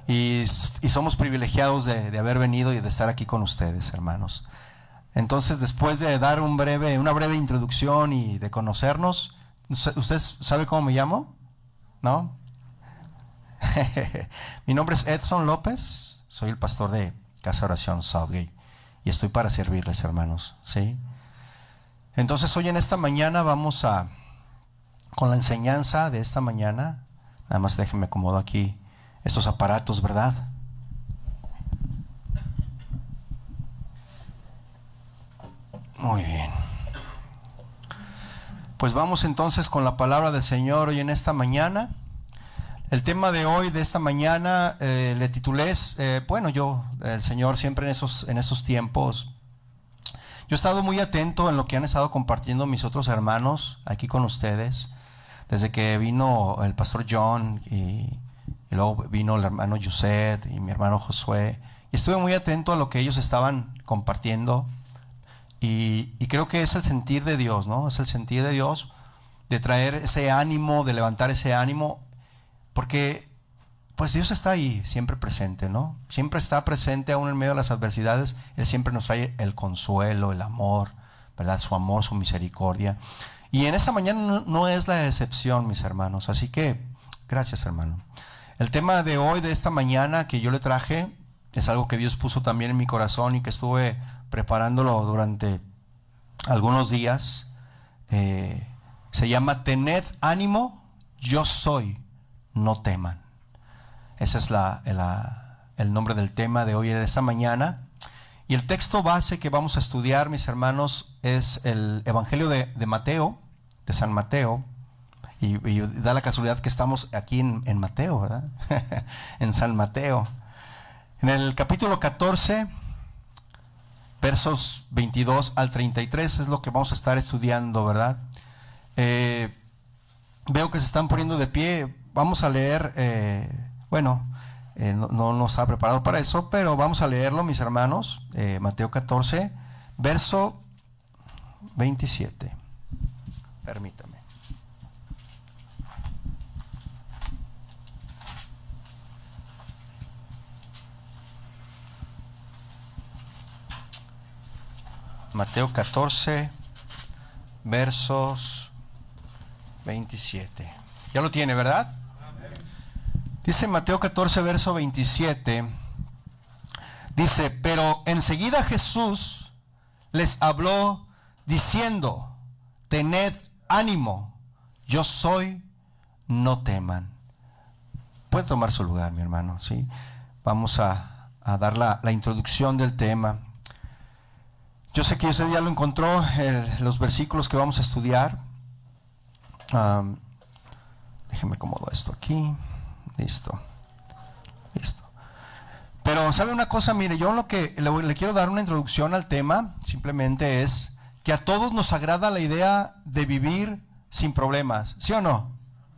y somos privilegiados de haber venido y de estar aquí con ustedes, hermanos. Entonces, después de dar una breve introducción y de conocernos, ¿usted sabe cómo me llamo? ¿No? Mi nombre es Edson López, soy el pastor de Casa Oración Southgate y estoy para servirles, hermanos, ¿sí? Entonces, hoy en esta mañana vamos con la enseñanza de esta mañana. Nada más déjenme acomodo aquí estos aparatos, ¿verdad? Muy bien. Pues vamos entonces con la palabra del Señor hoy en esta mañana. El tema de hoy, de esta mañana, le titulé, el Señor siempre en esos tiempos. Yo he estado muy atento en lo que han estado compartiendo mis otros hermanos aquí con ustedes. Desde que vino el pastor John y luego vino el hermano Yuset y mi hermano Josué. Y estuve muy atento a lo que ellos estaban compartiendo. Y creo que es el sentir de Dios, ¿no? Es el sentir de Dios de traer ese ánimo, de levantar ese ánimo, porque pues Dios está ahí, siempre presente, ¿no? Siempre está presente aún en medio de las adversidades. Él siempre nos trae el consuelo, el amor, ¿verdad? Su amor, su misericordia. Y en esta mañana no es la excepción, mis hermanos. Así que, gracias, hermano. El tema de hoy, de esta mañana que yo le traje, es algo que Dios puso también en mi corazón y que estuve preparándolo durante algunos días. Se llama Tened ánimo, yo soy, no teman. Ese es el nombre del tema de hoy, de esta mañana. Y el texto base que vamos a estudiar, mis hermanos, es el Evangelio de Mateo, de San Mateo. Y da la casualidad que estamos aquí en Mateo, ¿verdad? En San Mateo. En el capítulo 14, versos 22 al 33 es lo que vamos a estar estudiando, ¿verdad? Veo que se están poniendo de pie. Vamos a leer, no nos ha preparado para eso, pero vamos a leerlo, mis hermanos. Mateo 14, verso 27. Permítame. Mateo 14, versos 27. Ya lo tiene, ¿verdad? Dice Mateo 14, verso 27. Dice: pero enseguida Jesús les habló diciendo: tened ánimo, yo soy, no teman. Puede tomar su lugar, mi hermano, ¿sí? Vamos a dar la introducción del tema. Yo sé que usted ya lo encontró, los versículos que vamos a estudiar. Déjeme acomodar esto aquí. Listo. Pero ¿sabe una cosa? Mire, yo lo que le quiero dar una introducción al tema, simplemente es que a todos nos agrada la idea de vivir sin problemas, ¿sí o no?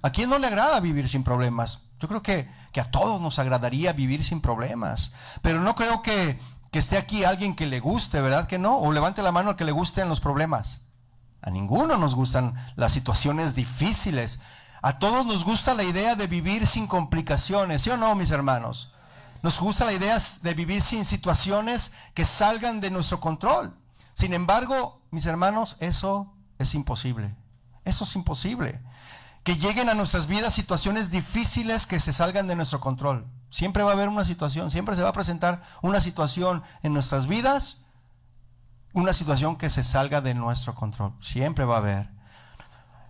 ¿A quién no le agrada vivir sin problemas? Yo creo que a todos nos agradaría vivir sin problemas, pero no creo que esté aquí alguien que le guste, ¿verdad que no? O levante la mano al que le gusten los problemas. A ninguno nos gustan las situaciones difíciles. A todos nos gusta la idea de vivir sin complicaciones, ¿sí o no, mis hermanos? Nos gusta la idea de vivir sin situaciones que salgan de nuestro control. Sin embargo, mis hermanos, eso es imposible. Eso es imposible. Que lleguen a nuestras vidas situaciones difíciles que se salgan de nuestro control. Siempre va a haber una situación, siempre se va a presentar una situación en nuestras vidas, una situación que se salga de nuestro control. Siempre va a haber.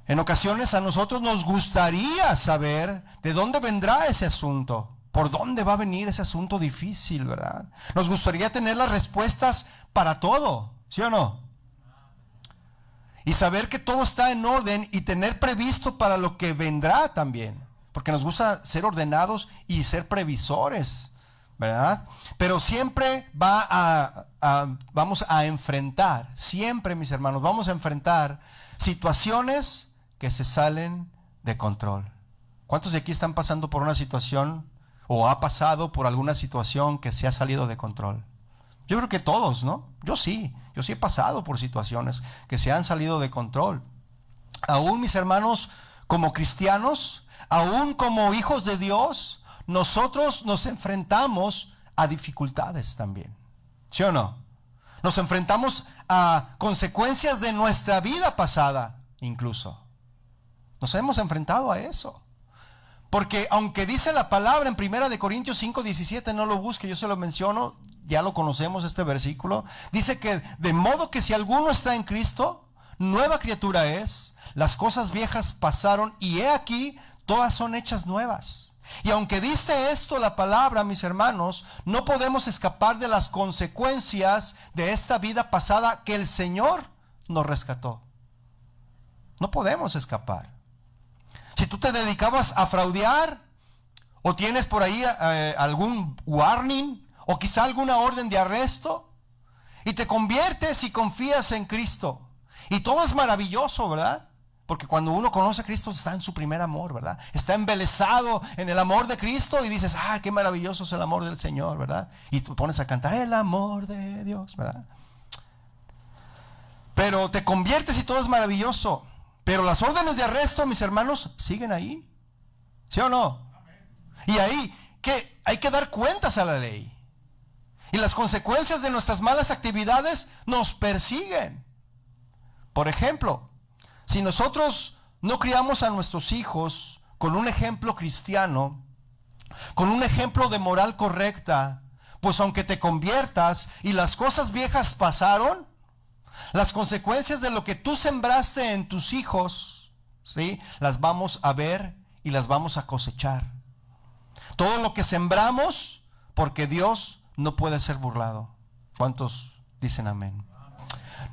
En ocasiones a nosotros nos gustaría saber de dónde vendrá ese asunto, por dónde va a venir ese asunto difícil, ¿verdad? Nos gustaría tener las respuestas para todo, ¿sí o no? Y saber que todo está en orden y tener previsto para lo que vendrá también. Porque nos gusta ser ordenados y ser previsores, ¿verdad? Pero siempre vamos a enfrentar, siempre, mis hermanos, vamos a enfrentar situaciones que se salen de control. ¿Cuántos de aquí están pasando por una situación o ha pasado por alguna situación que se ha salido de control? Yo creo que todos, ¿no? Yo sí he pasado por situaciones que se han salido de control. Aún, mis hermanos, como cristianos, aún como hijos de Dios, nosotros nos enfrentamos a dificultades también. ¿Sí o no? Nos enfrentamos a consecuencias de nuestra vida pasada, incluso. Nos hemos enfrentado a eso. Porque aunque dice la palabra en 1 Corintios 5:17, no lo busque, yo se lo menciono, ya lo conocemos este versículo. Dice que de modo que si alguno está en Cristo, nueva criatura es, las cosas viejas pasaron y he aquí, todas son hechas nuevas. Y aunque dice esto la palabra, mis hermanos, no podemos escapar de las consecuencias de esta vida pasada que el Señor nos rescató. No podemos escapar. Si tú te dedicabas a fraudear, o tienes por ahí algún warning, o quizá alguna orden de arresto, y te conviertes y confías en Cristo, y todo es maravilloso, ¿verdad? Porque cuando uno conoce a Cristo está en su primer amor, ¿verdad? Está embelesado en el amor de Cristo y dices, qué maravilloso es el amor del Señor, ¿verdad? Y tú pones a cantar el amor de Dios, ¿verdad? Pero te conviertes y todo es maravilloso. Pero las órdenes de arresto, mis hermanos, siguen ahí. ¿Sí o no? Y ahí que hay que dar cuentas a la ley. Y las consecuencias de nuestras malas actividades nos persiguen. Por ejemplo, si nosotros no criamos a nuestros hijos con un ejemplo cristiano, con un ejemplo de moral correcta, pues aunque te conviertas y las cosas viejas pasaron, las consecuencias de lo que tú sembraste en tus hijos, ¿sí?, las vamos a ver y las vamos a cosechar. Todo lo que sembramos, porque Dios no puede ser burlado. ¿Cuántos dicen amén?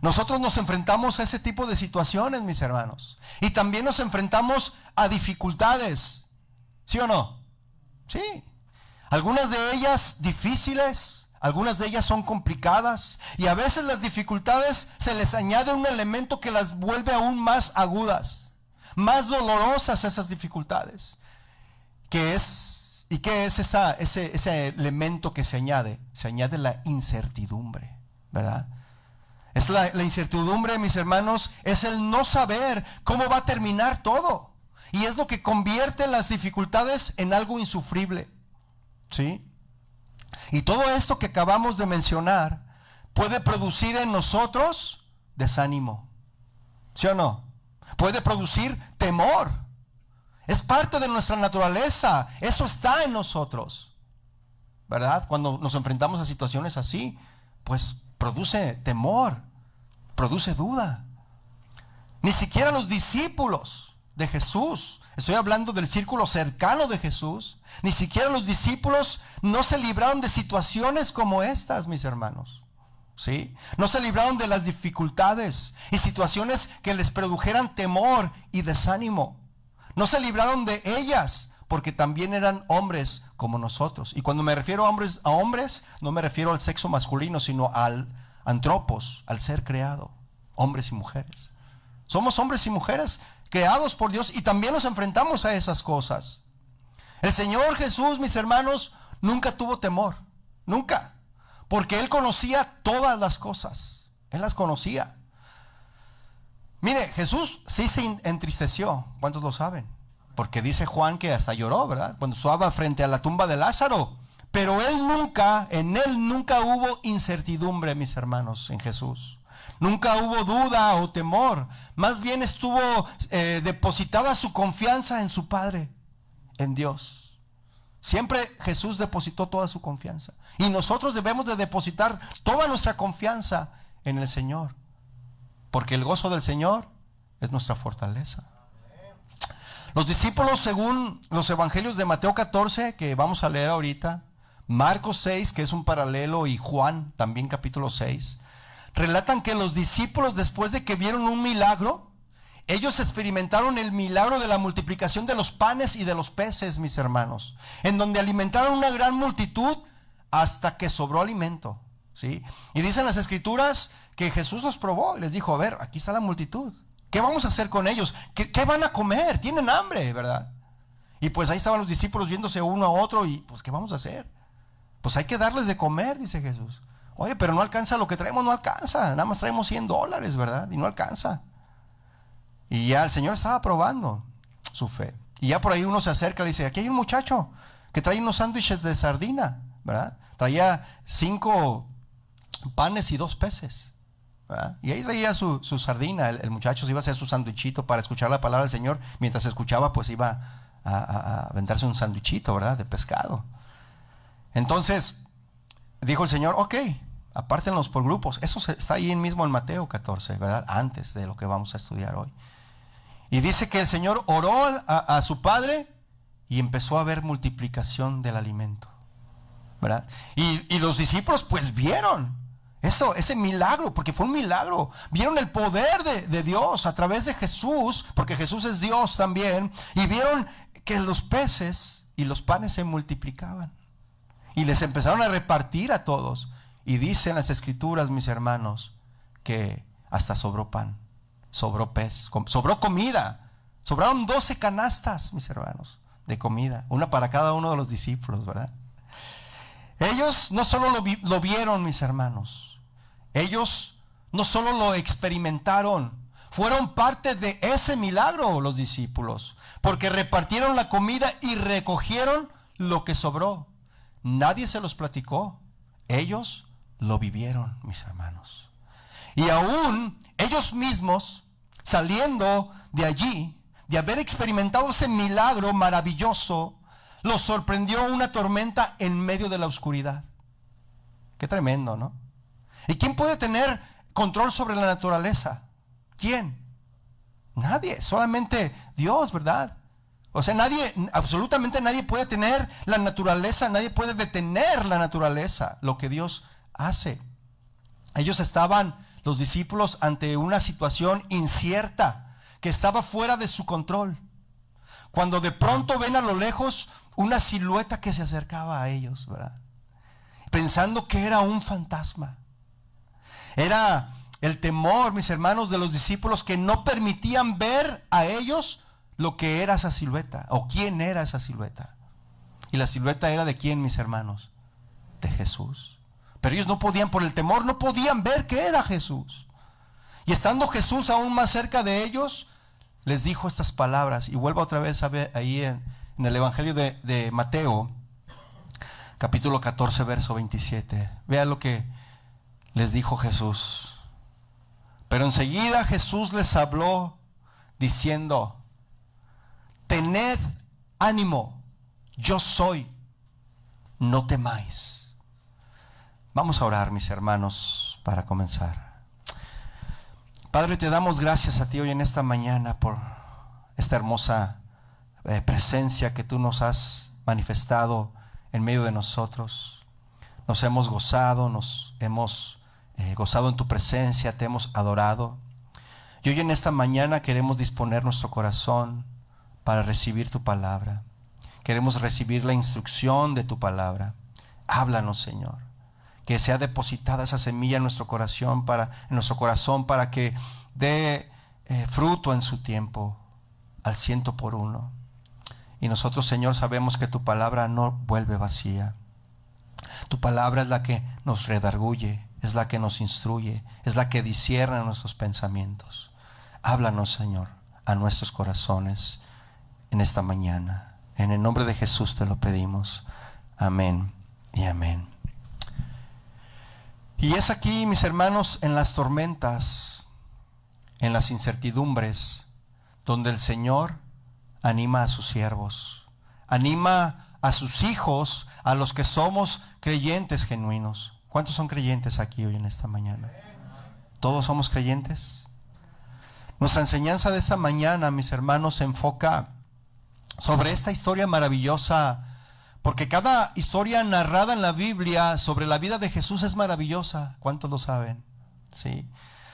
Nosotros nos enfrentamos a ese tipo de situaciones, mis hermanos. Y también nos enfrentamos a dificultades. ¿Sí o no? Sí. Algunas de ellas difíciles, algunas de ellas son complicadas. Y a veces las dificultades se les añade un elemento que las vuelve aún más agudas, más dolorosas esas dificultades. ¿Qué es ese elemento que se añade? Se añade la incertidumbre, ¿verdad? Es la incertidumbre, mis hermanos, es el no saber cómo va a terminar todo. Y es lo que convierte las dificultades en algo insufrible. ¿Sí? Y todo esto que acabamos de mencionar puede producir en nosotros desánimo. ¿Sí o no? Puede producir temor. Es parte de nuestra naturaleza. Eso está en nosotros, ¿verdad? Cuando nos enfrentamos a situaciones así, pues produce temor, produce duda. Ni siquiera los discípulos de Jesús, estoy hablando del círculo cercano de Jesús, ni siquiera los discípulos no se libraron de situaciones como estas, mis hermanos. ¿Sí? No se libraron de las dificultades y situaciones que les produjeran temor y desánimo. No se libraron de ellas porque también eran hombres como nosotros. Y cuando me refiero a hombres, no me refiero al sexo masculino, sino al antropos, al ser creado, hombres y mujeres. Somos hombres y mujeres creados por Dios y también nos enfrentamos a esas cosas. El Señor Jesús, mis hermanos, nunca tuvo temor, nunca, porque Él conocía todas las cosas, Él las conocía. Mire, Jesús sí se entristeció, ¿cuántos lo saben? Porque dice Juan que hasta lloró, ¿verdad? Cuando estaba frente a la tumba de Lázaro. Pero en Él nunca hubo incertidumbre, mis hermanos, en Jesús. Nunca hubo duda o temor. Más bien estuvo depositada su confianza en su Padre, en Dios. Siempre Jesús depositó toda su confianza. Y nosotros debemos de depositar toda nuestra confianza en el Señor. Porque el gozo del Señor es nuestra fortaleza. Los discípulos, según los evangelios de Mateo 14, que vamos a leer ahorita, Marcos 6, que es un paralelo, y Juan, también capítulo 6, relatan que los discípulos, después de que vieron un milagro, ellos experimentaron el milagro de la multiplicación de los panes y de los peces, mis hermanos, en donde alimentaron una gran multitud hasta que sobró alimento, ¿sí? Y dicen las escrituras que Jesús los probó y les dijo, a ver, aquí está la multitud. ¿Qué vamos a hacer con ellos? ¿Qué van a comer? Tienen hambre, ¿verdad? Y pues ahí estaban los discípulos viéndose uno a otro y pues ¿qué vamos a hacer? Pues hay que darles de comer, dice Jesús. Oye, pero no alcanza lo que traemos, no alcanza. Nada más traemos $100, ¿verdad? Y no alcanza. Y ya el Señor estaba probando su fe. Y ya por ahí uno se acerca y le dice, aquí hay un muchacho que traía unos sándwiches de sardina, ¿verdad? Traía 5 panes y 2 peces, ¿verdad? Y ahí traía su sardina. El muchacho se iba a hacer su sándwichito para escuchar la palabra del Señor. Mientras escuchaba, pues iba a aventarse un sándwichito, ¿verdad? De pescado. Entonces dijo el Señor, ok, apártenlos por grupos. Eso está ahí mismo en Mateo 14, ¿verdad? Antes de lo que vamos a estudiar hoy. Y dice que el Señor oró a su Padre y empezó a haber multiplicación del alimento, ¿verdad? Y los discípulos pues vieron ese milagro, porque fue un milagro. Vieron el poder de Dios a través de Jesús, porque Jesús es Dios también. Y vieron que los peces y los panes se multiplicaban. Y les empezaron a repartir a todos. Y dicen las escrituras, mis hermanos, que hasta sobró pan, sobró pez, sobró comida. Sobraron 12 canastas, mis hermanos, de comida, una para cada uno de los discípulos, ¿verdad? Ellos no solo lo vieron, mis hermanos, ellos no solo lo experimentaron, fueron parte de ese milagro los discípulos, porque repartieron la comida y recogieron lo que sobró. Nadie se los platicó, ellos lo vivieron, mis hermanos. Y aún ellos mismos, saliendo de allí, de haber experimentado ese milagro maravilloso, los sorprendió una tormenta en medio de la oscuridad. Qué tremendo, ¿no? ¿Y quién puede tener control sobre la naturaleza? ¿Quién? Nadie, solamente Dios, ¿verdad? O sea, absolutamente nadie puede tener la naturaleza, nadie puede detener la naturaleza, lo que Dios hace. Ellos estaban, los discípulos, ante una situación incierta que estaba fuera de su control. Cuando de pronto ven a lo lejos una silueta que se acercaba a ellos, ¿verdad? Pensando que era un fantasma. Era el temor, mis hermanos, de los discípulos, que no permitían ver a ellos lo que era esa silueta, o quién era esa silueta. Y la silueta era de quién, mis hermanos, de Jesús. Pero ellos no podían, por el temor, no podían ver que era Jesús. Y estando Jesús aún más cerca de ellos, les dijo estas palabras. Y vuelvo otra vez a ver ahí en el Evangelio de Mateo, capítulo 14, verso 27. Vea lo que les dijo Jesús. Pero enseguida Jesús les habló diciendo: tened ánimo, yo soy, no temáis. Vamos a orar, mis hermanos, para comenzar. Padre, te damos gracias a ti hoy en esta mañana por esta hermosa presencia que tú nos has manifestado en medio de nosotros. Nos hemos gozado, nos hemos gozado en tu presencia, te hemos adorado. Y hoy en esta mañana queremos disponer nuestro corazón para recibir tu palabra. Queremos recibir la instrucción de tu palabra. Háblanos, Señor. Que sea depositada esa semilla en nuestro corazón para que dé fruto en su tiempo, al 100%. Y nosotros, Señor, sabemos que tu palabra no vuelve vacía. Tu palabra es la que nos redarguye, es la que nos instruye, es la que discierne nuestros pensamientos. Háblanos, Señor, a nuestros corazones en esta mañana. En el nombre de Jesús te lo pedimos. Amén y amén. Y es aquí, mis hermanos, en las tormentas, en las incertidumbres, donde el Señor anima a sus siervos, anima a sus hijos, a los que somos creyentes genuinos. ¿Cuántos son creyentes aquí hoy en esta mañana? ¿Todos somos creyentes? Nuestra enseñanza de esta mañana, mis hermanos, se enfoca sobre esta historia maravillosa, porque cada historia narrada en la Biblia sobre la vida de Jesús es maravillosa. ¿Cuántos lo saben? Sí.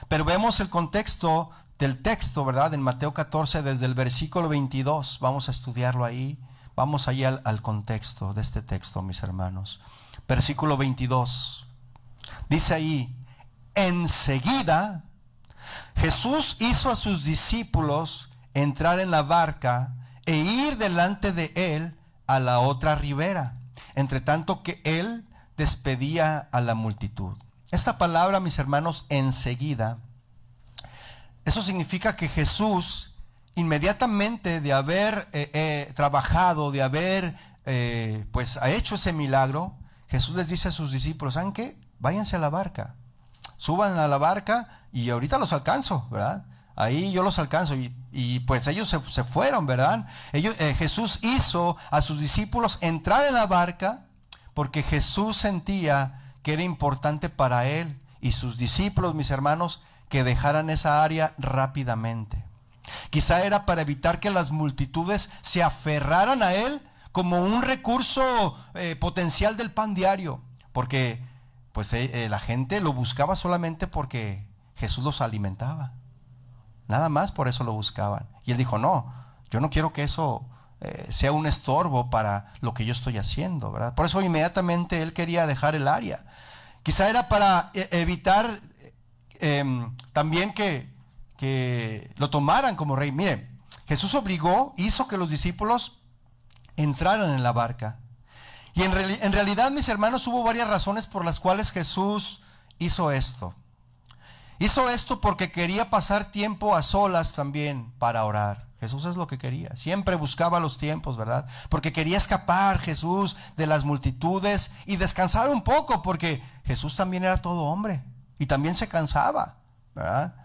Pero vemos el contexto del texto, ¿verdad? En Mateo 14, desde el versículo 22. Vamos a estudiarlo ahí. Vamos allí al contexto de este texto, mis hermanos. Versículo 22. Dice ahí: enseguida Jesús hizo a sus discípulos entrar en la barca e ir delante de él a la otra ribera, entre tanto que él despedía a la multitud. Esta palabra, mis hermanos, enseguida, eso significa que Jesús, inmediatamente de haber trabajado, de haber pues ha hecho ese milagro, Jesús les dice a sus discípulos, ¿saben qué? Váyanse a la barca, suban a la barca y ahorita los alcanzo, ¿verdad? Ahí yo los alcanzo y pues ellos se fueron, ¿verdad? Jesús hizo a sus discípulos entrar en la barca porque Jesús sentía que era importante para él y sus discípulos, mis hermanos, que dejaran esa área rápidamente. Quizá era para evitar que las multitudes se aferraran a él como un recurso potencial del pan diario, porque pues la gente lo buscaba solamente porque Jesús los alimentaba. Nada más por eso lo buscaban. Y él dijo, no, yo no quiero que eso sea un estorbo para lo que yo estoy haciendo, ¿verdad? Por eso inmediatamente él quería dejar el área. Quizá era para evitar también que lo tomaran como rey. Mire, Jesús hizo que los discípulos entraran en la barca. Y en realidad, mis hermanos, hubo varias razones por las cuales Jesús hizo esto. Hizo esto porque quería pasar tiempo a solas también para orar. Jesús es lo que quería. Siempre buscaba los tiempos, ¿verdad? Porque quería escapar Jesús de las multitudes y descansar un poco, porque Jesús también era todo hombre y también se cansaba, ¿verdad?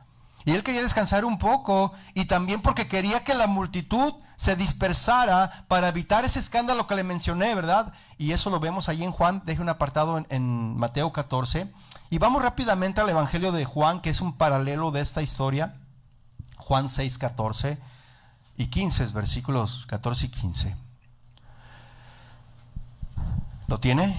Y él quería descansar un poco y también porque quería que la multitud se dispersara para evitar ese escándalo que le mencioné, ¿verdad? Y eso lo vemos ahí en Juan, deje un apartado en Mateo 14. Y vamos rápidamente al Evangelio de Juan, que es un paralelo de esta historia. Juan 6, 14 y 15, versículos 14 y 15. ¿Lo tiene?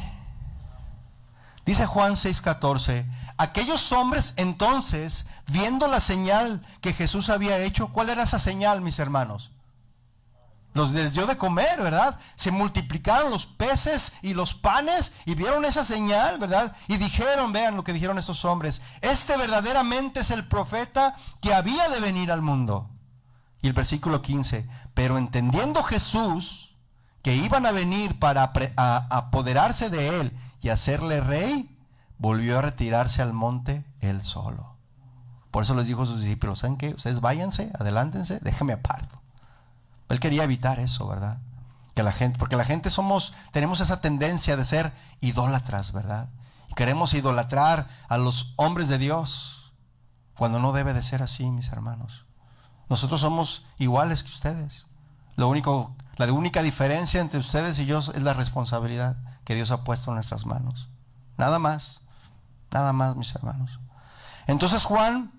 Dice Juan 6, 14. Aquellos hombres entonces, viendo la señal que Jesús había hecho, ¿cuál era esa señal, mis hermanos? Les dio de comer, ¿verdad? Se multiplicaron los peces y los panes y vieron esa señal, ¿verdad? Y dijeron, vean lo que dijeron estos hombres, este verdaderamente es el profeta que había de venir al mundo. Y el versículo 15, pero entendiendo Jesús que iban a venir para apoderarse de él y hacerle rey, volvió a retirarse al monte él solo. Por eso les dijo a sus discípulos, ¿saben qué? Ustedes váyanse, adelántense, déjenme aparto. Él quería evitar eso, ¿verdad? Que la gente, porque la gente tenemos esa tendencia de ser idólatras, ¿verdad? Y queremos idolatrar a los hombres de Dios, cuando no debe de ser así, mis hermanos. Nosotros somos iguales que ustedes. La única diferencia entre ustedes y yo es la responsabilidad que Dios ha puesto en nuestras manos. Nada más, mis hermanos. Entonces Juan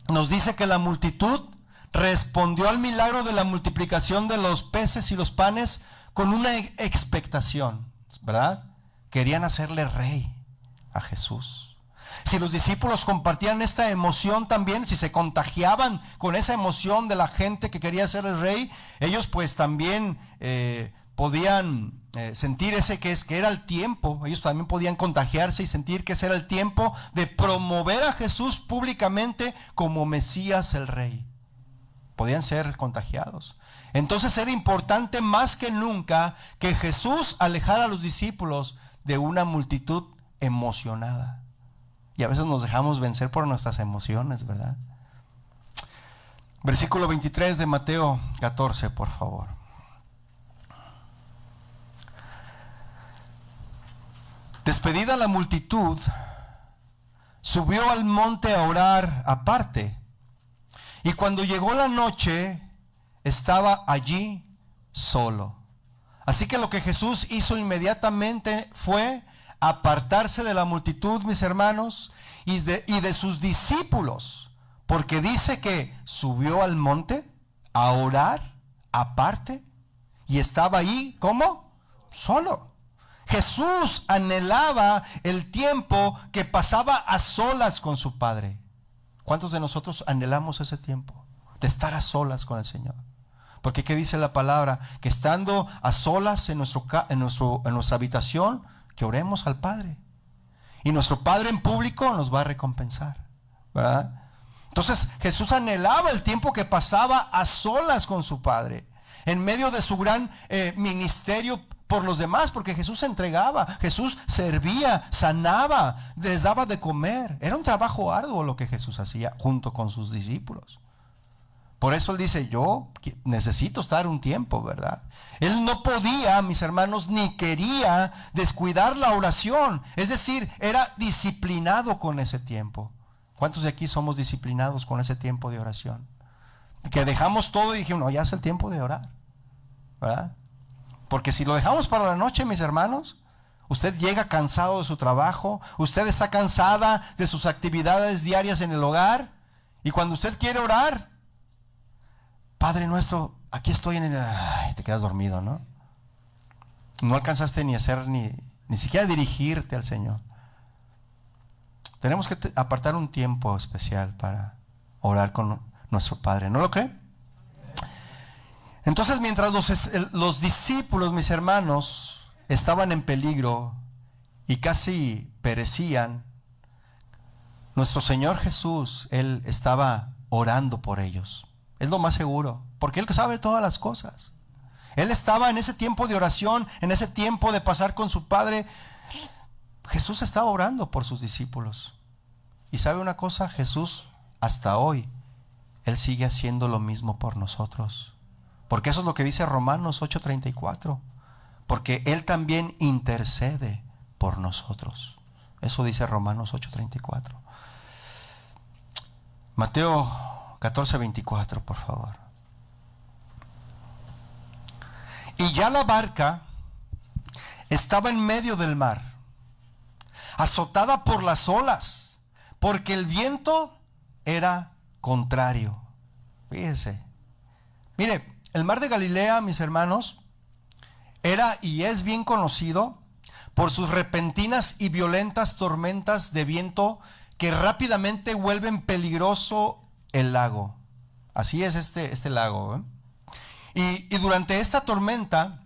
nos dice que la multitud respondió al milagro de la multiplicación de los peces y los panes con una expectación, ¿verdad? Querían hacerle rey a Jesús. Si los discípulos compartían esta emoción también, si se contagiaban con esa emoción de la gente que quería ser el rey, ellos pues también podían sentir que era el tiempo. Ellos también podían contagiarse y sentir que ese era el tiempo de promover a Jesús públicamente como Mesías el rey. Podían ser contagiados. Entonces era importante más que nunca que Jesús alejara a los discípulos de una multitud emocionada. Y a veces nos dejamos vencer por nuestras emociones, ¿verdad? Versículo 23 de Mateo 14, por favor. Despedida la multitud, subió al monte a orar aparte. Y cuando llegó la noche, estaba allí solo. Así que lo que Jesús hizo inmediatamente fue apartarse de la multitud, mis hermanos, y de sus discípulos, porque dice que subió al monte a orar aparte y estaba ahí, ¿cómo? Solo. Jesús anhelaba el tiempo que pasaba a solas con su Padre. ¿Cuántos de nosotros anhelamos ese tiempo de estar a solas con el Señor? Porque ¿qué dice la palabra? Que estando a solas en nuestra habitación, que oremos al Padre. Y nuestro Padre en público nos va a recompensar, ¿verdad? Entonces Jesús anhelaba el tiempo que pasaba a solas con su Padre, en medio de su gran ministerio por los demás, porque Jesús se entregaba, Jesús servía, sanaba, les daba de comer. Era un trabajo arduo lo que Jesús hacía junto con sus discípulos. Por eso él dice, yo necesito estar un tiempo, ¿verdad? Él no podía, mis hermanos, ni quería descuidar la oración. Es decir, era disciplinado con ese tiempo. ¿Cuántos de aquí somos disciplinados con ese tiempo de oración? Que dejamos todo y dijimos, no, ya es el tiempo de orar, ¿verdad? Porque si lo dejamos para la noche, mis hermanos, usted llega cansado de su trabajo, usted está cansada de sus actividades diarias en el hogar, y cuando usted quiere orar, Padre nuestro, aquí estoy en el... Ay, te quedas dormido, ¿no? No alcanzaste ni a hacer, ni siquiera dirigirte al Señor. Tenemos que apartar un tiempo especial para orar con nuestro Padre, ¿no lo cree? Entonces, mientras los discípulos, mis hermanos, estaban en peligro y casi perecían, nuestro Señor Jesús, Él estaba orando por ellos. Es lo más seguro, porque Él sabe todas las cosas. Él estaba en ese tiempo de oración, en ese tiempo de pasar con su Padre. Jesús estaba orando por sus discípulos. Y ¿sabe una cosa? Jesús, hasta hoy, Él sigue haciendo lo mismo por nosotros. Porque eso es lo que dice Romanos 8:34. Porque Él también intercede por nosotros. Eso dice Romanos 8:34. Mateo 14:24, por favor. Y ya la barca estaba en medio del mar, azotada por las olas, porque el viento era contrario. Fíjese. Mire, el mar de Galilea, mis hermanos, era y es bien conocido por sus repentinas y violentas tormentas de viento que rápidamente vuelven peligroso el lago. Así es este lago, ¿eh? Y durante esta tormenta,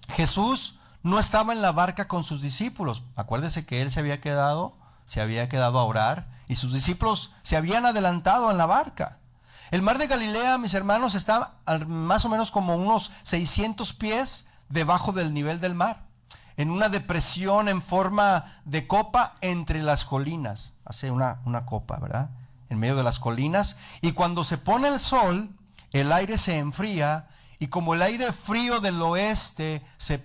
Jesús no estaba en la barca con sus discípulos. Acuérdese que Él se había quedado a orar, y sus discípulos se habían adelantado en la barca. El mar de Galilea, mis hermanos, está más o menos como unos 600 pies debajo del nivel del mar, en una depresión en forma de copa entre las colinas. Hace una copa, ¿verdad? En medio de las colinas. Y cuando se pone el sol, el aire se enfría, y como el aire frío del oeste se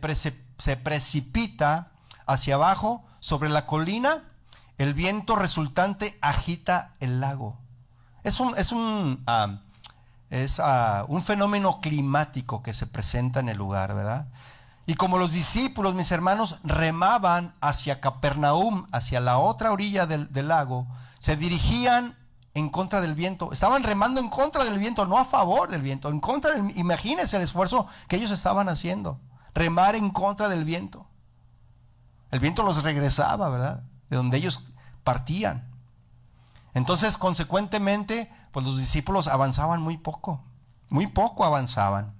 precipita hacia abajo sobre la colina, el viento resultante agita el lago. Es un fenómeno climático que se presenta en el lugar, ¿verdad? Y como los discípulos, mis hermanos, remaban hacia Capernaum, hacia la otra orilla del lago, se dirigían en contra del viento. Estaban remando en contra del viento, no a favor del viento, en contra del... Imagínense el esfuerzo que ellos estaban haciendo, remar en contra del viento. El viento los regresaba, ¿verdad? De donde ellos partían. Entonces, consecuentemente, pues los discípulos avanzaban muy poco avanzaban.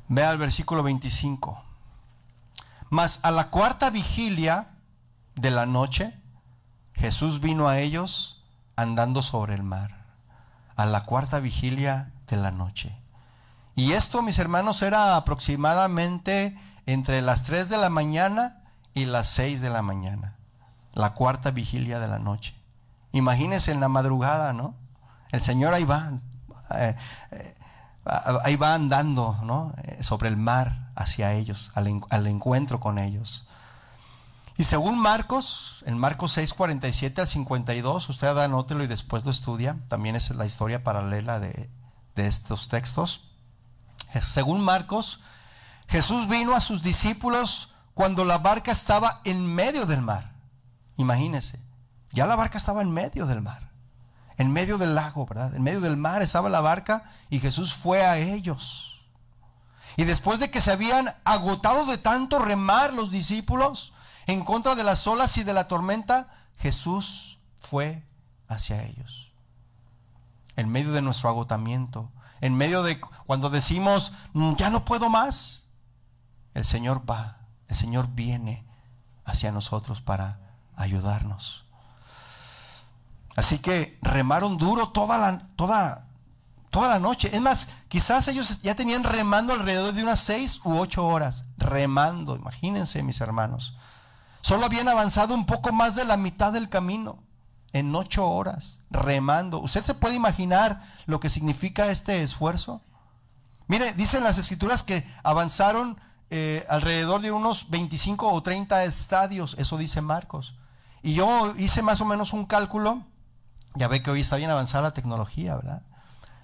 Vea el versículo 25. Mas a la cuarta vigilia de la noche, Jesús vino a ellos andando sobre el mar. A la cuarta vigilia de la noche. Y esto, mis hermanos, era aproximadamente entre las 3 de la mañana y las 6 de la mañana. La cuarta vigilia de la noche. Imagínense en la madrugada, ¿no? El Señor ahí va andando, ¿no? Sobre el mar hacia ellos, al encuentro con ellos. Y según Marcos, en Marcos 6:47 al 52, usted anótelo y después lo estudia. También es la historia paralela de estos textos. Según Marcos, Jesús vino a sus discípulos cuando la barca estaba en medio del mar. Imagínense, ya la barca estaba en medio del mar, en medio del lago, ¿verdad? En medio del mar estaba la barca y Jesús fue a ellos. Y después de que se habían agotado de tanto remar los discípulos en contra de las olas y de la tormenta, Jesús fue hacia ellos. En medio de nuestro agotamiento, en medio de cuando decimos, ya no puedo más, el Señor viene hacia nosotros para ayudarnos. Así que remaron duro toda la noche. Es más, quizás ellos ya tenían remando alrededor de unas 6 u 8 horas. Remando, imagínense, mis hermanos. Solo habían avanzado un poco más de la mitad del camino. en 8 horas, remando. ¿Usted se puede imaginar lo que significa este esfuerzo? Mire, dicen las escrituras que avanzaron alrededor de unos 25 o 30 estadios, eso dice Marcos. Y yo hice más o menos un cálculo, ya ve que hoy está bien avanzada la tecnología, ¿verdad?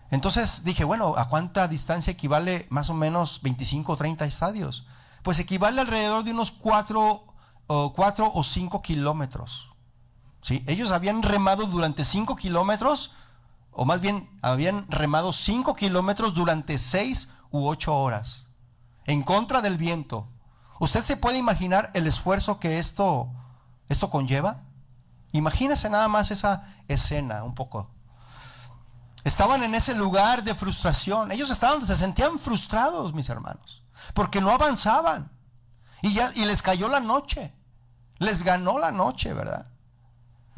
Entonces dije, bueno, ¿a cuánta distancia equivale más o menos 25 o 30 estadios? Pues equivale alrededor de unos 4 o 5 kilómetros. ¿Sí? Ellos habían remado durante 5 kilómetros, o más bien habían remado 5 kilómetros durante 6 u 8 horas, en contra del viento. ¿Usted se puede imaginar el esfuerzo que esto conlleva? Imagínese nada más esa escena un poco. Estaban en ese lugar de frustración. Ellos se sentían frustrados, mis hermanos, porque no avanzaban. Y les cayó la noche. Les ganó la noche, ¿verdad?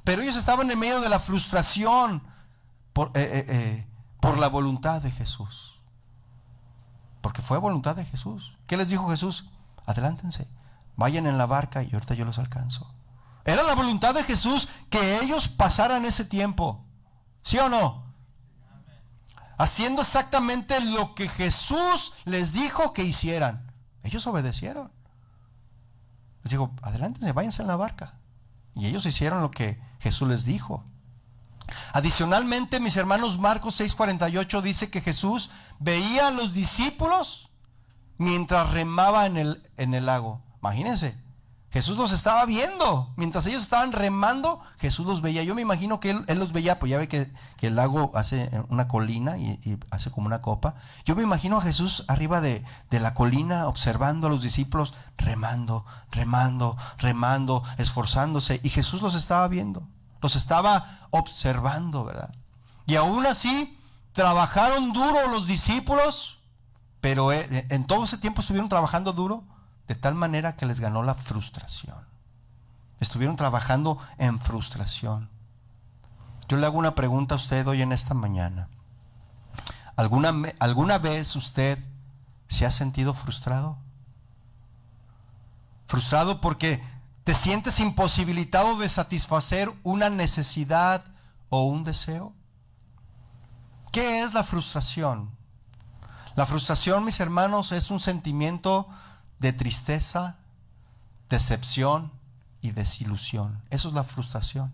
Pero ellos estaban en medio de la frustración por la voluntad de Jesús. Porque fue voluntad de Jesús. ¿Qué les dijo Jesús? Adelántense, vayan en la barca y ahorita yo los alcanzo. Era la voluntad de Jesús que ellos pasaran ese tiempo. ¿Sí o no? Haciendo exactamente lo que Jesús les dijo que hicieran. Ellos obedecieron. Les dijo, adelántense, váyanse en la barca. Y ellos hicieron lo que Jesús les dijo. Adicionalmente, mis hermanos, Marcos 6:48 dice que Jesús veía a los discípulos mientras remaba en el lago. Imagínense, Jesús los estaba viendo. Mientras ellos estaban remando, Jesús los veía. Yo me imagino que él los veía, pues ya ve que el lago hace una colina y hace como una copa. Yo me imagino a Jesús arriba de la colina observando a los discípulos remando, esforzándose. Y Jesús los estaba viendo, los estaba observando, ¿verdad? Y aún así trabajaron duro los discípulos, pero en todo ese tiempo estuvieron trabajando duro, de tal manera que les ganó la frustración. Estuvieron trabajando en frustración. Yo le hago una pregunta a usted hoy en esta mañana. ¿Alguna vez usted se ha sentido frustrado? Frustrado porque te sientes imposibilitado de satisfacer una necesidad o un deseo. ¿Qué es la frustración? La frustración, mis hermanos, es un sentimiento de tristeza, decepción y desilusión. Eso es la frustración,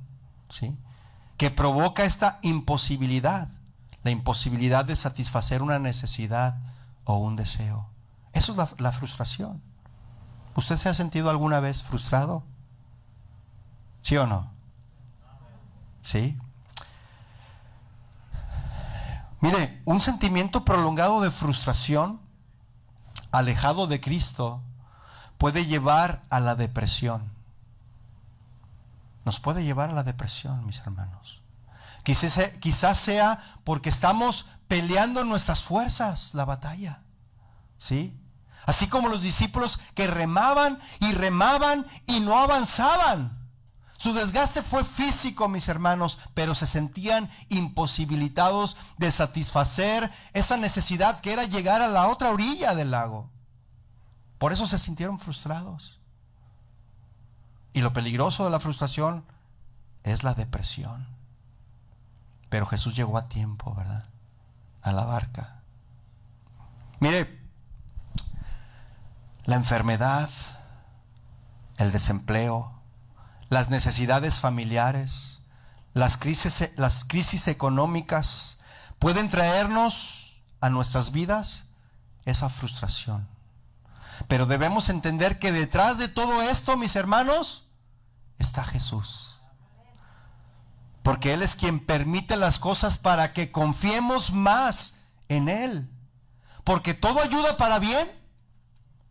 ¿sí? Que provoca esta imposibilidad, la imposibilidad de satisfacer una necesidad o un deseo. Eso es la frustración. ¿Usted se ha sentido alguna vez frustrado? ¿Sí o no? ¿Sí? Mire, un sentimiento prolongado de frustración alejado de Cristo puede llevar a la depresión. Nos puede llevar a la depresión, mis hermanos. Quizás sea porque estamos peleando en nuestras fuerzas la batalla, ¿sí? Así como los discípulos que remaban y no avanzaban. Su desgaste fue físico, mis hermanos, pero se sentían imposibilitados de satisfacer esa necesidad que era llegar a la otra orilla del lago. Por eso se sintieron frustrados. Y lo peligroso de la frustración es la depresión. Pero Jesús llegó a tiempo, ¿verdad? A la barca. Mire, la enfermedad, el desempleo, las necesidades familiares, las crisis económicas pueden traernos a nuestras vidas esa frustración. Pero debemos entender que detrás de todo esto, mis hermanos, está Jesús. Porque Él es quien permite las cosas para que confiemos más en Él. Porque todo ayuda para bien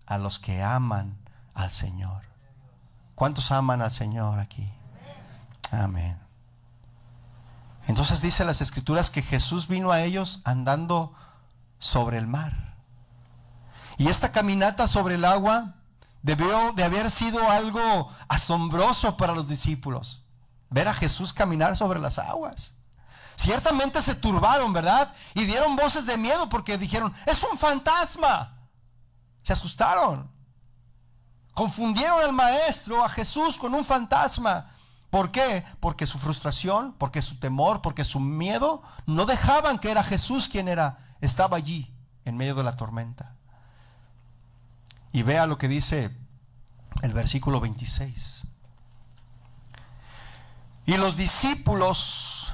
a los que aman al Señor. ¿Cuántos aman al Señor aquí? Amén. Entonces dice las Escrituras que Jesús vino a ellos andando sobre el mar. Y esta caminata sobre el agua debió de haber sido algo asombroso para los discípulos. Ver a Jesús caminar sobre las aguas. Ciertamente se turbaron, ¿verdad? Y dieron voces de miedo porque dijeron, es un fantasma. Se asustaron. Confundieron al maestro, a Jesús, con un fantasma. ¿Por qué? Porque su frustración, porque su temor, porque su miedo no dejaban que era Jesús quien estaba allí en medio de la tormenta. Y vea lo que dice el versículo 26. Y los discípulos,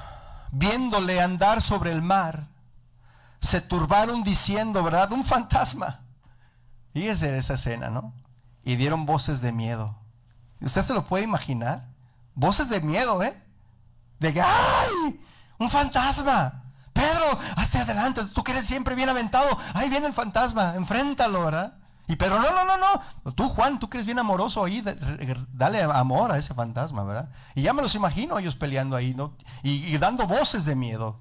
viéndole andar sobre el mar, se turbaron diciendo, ¿verdad? Un fantasma. Fíjese esa escena, ¿no? Y dieron voces de miedo. ¿Usted se lo puede imaginar? Voces de miedo, ¿eh? De que, ¡ay! ¡Un fantasma! Pedro, hazte adelante, tú que eres siempre bien aventado. ¡Ahí viene el fantasma! Enfréntalo, ¿verdad? Y Pedro, no. Tú, Juan, tú que eres bien amoroso ahí, dale amor a ese fantasma, ¿verdad? Y ya me los imagino ellos peleando ahí, ¿no? Y dando voces de miedo.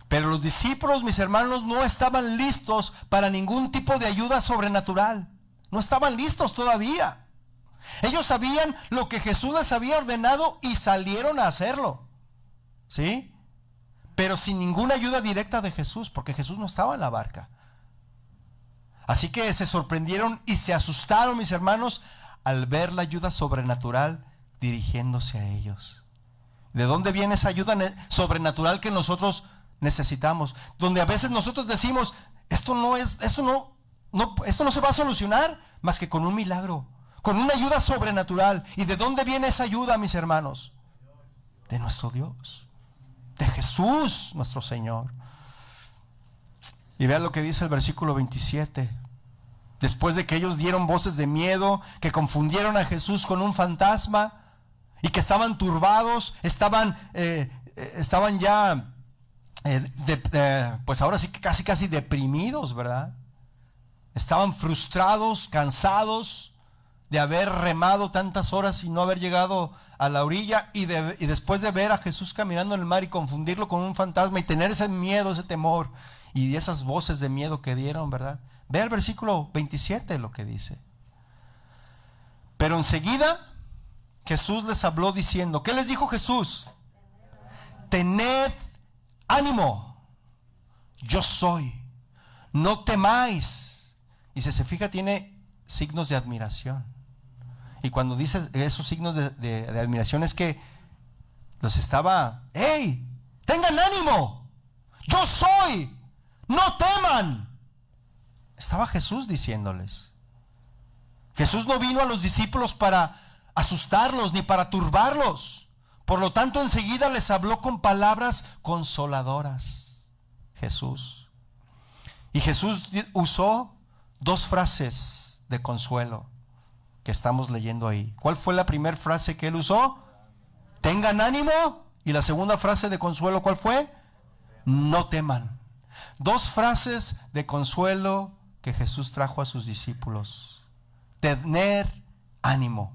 Pero los discípulos, mis hermanos, no estaban listos para ningún tipo de ayuda sobrenatural. No estaban listos todavía. Ellos sabían lo que Jesús les había ordenado y salieron a hacerlo. ¿Sí? Pero sin ninguna ayuda directa de Jesús, porque Jesús no estaba en la barca. Así que se sorprendieron y se asustaron, mis hermanos, al ver la ayuda sobrenatural dirigiéndose a ellos. ¿De dónde viene esa ayuda sobrenatural que nosotros necesitamos? Donde a veces nosotros decimos, esto no se va a solucionar más que con un milagro, con una ayuda sobrenatural. ¿Y de dónde viene esa ayuda, mis hermanos? De nuestro Dios, de Jesús, nuestro Señor. Y vean lo que dice el versículo 27. Después de que ellos dieron voces de miedo, que confundieron a Jesús con un fantasma y que estaban turbados, estaban ya, pues ahora sí que casi deprimidos, ¿verdad? Estaban frustrados, cansados de haber remado tantas horas y no haber llegado a la orilla, y después de ver a Jesús caminando en el mar y confundirlo con un fantasma y tener ese miedo, ese temor y esas voces de miedo que dieron, ¿verdad? Ve el versículo 27 lo que dice. Pero enseguida Jesús les habló diciendo, ¿qué les dijo Jesús? Tened ánimo, yo soy, no temáis. Y si se fija, tiene signos de admiración. Y cuando dice esos signos de admiración es que los estaba, ¡hey! ¡Tengan ánimo! ¡Yo soy! ¡No teman! Estaba Jesús diciéndoles. Jesús no vino a los discípulos para asustarlos ni para turbarlos. Por lo tanto, enseguida les habló con palabras consoladoras. Jesús. Y Jesús usó dos frases de consuelo que estamos leyendo ahí. ¿Cuál fue la primera frase que él usó? Tengan ánimo. Y la segunda frase de consuelo, ¿cuál fue? No teman. Dos frases de consuelo que Jesús trajo a sus discípulos. Tener ánimo.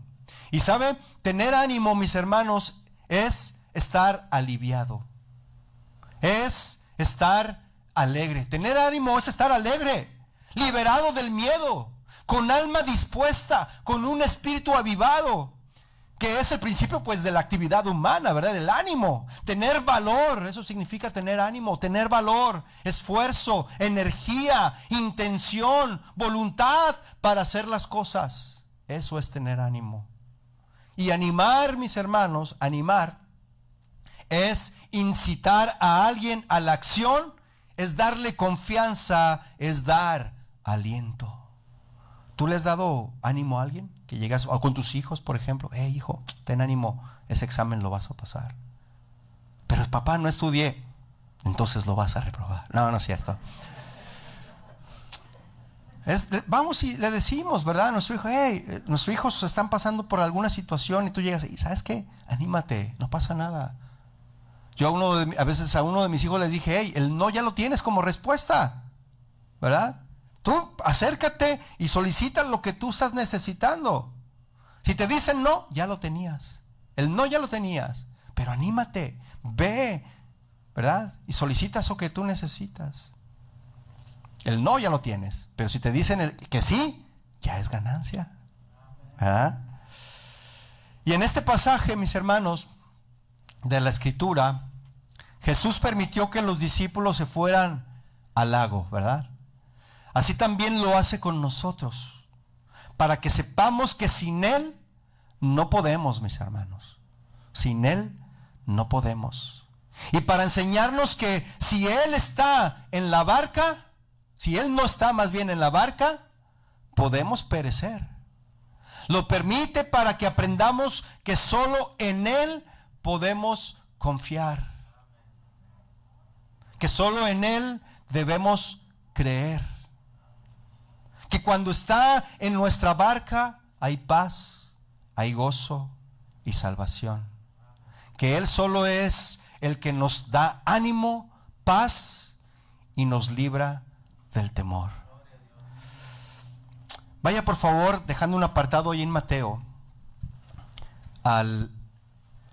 Y sabe, tener ánimo, mis hermanos, es estar aliviado. Es estar alegre. Tener ánimo es estar alegre, liberado del miedo, con alma dispuesta, con un espíritu avivado, que es el principio pues de la actividad humana, ¿verdad? El ánimo, tener valor, eso significa tener ánimo, tener valor, esfuerzo, energía, intención, voluntad para hacer las cosas. Eso es tener ánimo. Y animar, mis hermanos, animar es incitar a alguien a la acción, es darle confianza, es dar aliento. ¿Tú le has dado ánimo a alguien? Que llegas, o con tus hijos, por ejemplo, hijo, ten ánimo, ese examen lo vas a pasar. Pero papá, no estudié, entonces lo vas a reprobar. No es cierto. Vamos y le decimos, ¿verdad? A nuestro hijo, nuestros hijos están pasando por alguna situación y tú llegas y ¿sabes qué? Anímate, no pasa nada. Yo a veces a uno de mis hijos les dije, el no ya lo tienes como respuesta, ¿verdad? Tú acércate y solicita lo que tú estás necesitando. Si te dicen no, ya lo tenías. El no ya lo tenías. Pero anímate, ve, ¿verdad? Y solicita eso que tú necesitas. El no ya lo tienes. Pero si te dicen que sí, ya es ganancia, ¿verdad? Y en este pasaje, mis hermanos, de la Escritura, Jesús permitió que los discípulos se fueran al lago, ¿verdad? Así también lo hace con nosotros, para que sepamos que sin Él no podemos, mis hermanos. Sin Él no podemos. Y para enseñarnos que si Él está en la barca, si Él no está más bien en la barca, podemos perecer. Lo permite para que aprendamos que solo en Él podemos confiar. Que solo en Él debemos creer. Que cuando está en nuestra barca hay paz, hay gozo y salvación. Que Él solo es el que nos da ánimo, paz y nos libra del temor. Vaya por favor, dejando un apartado ahí en Mateo, al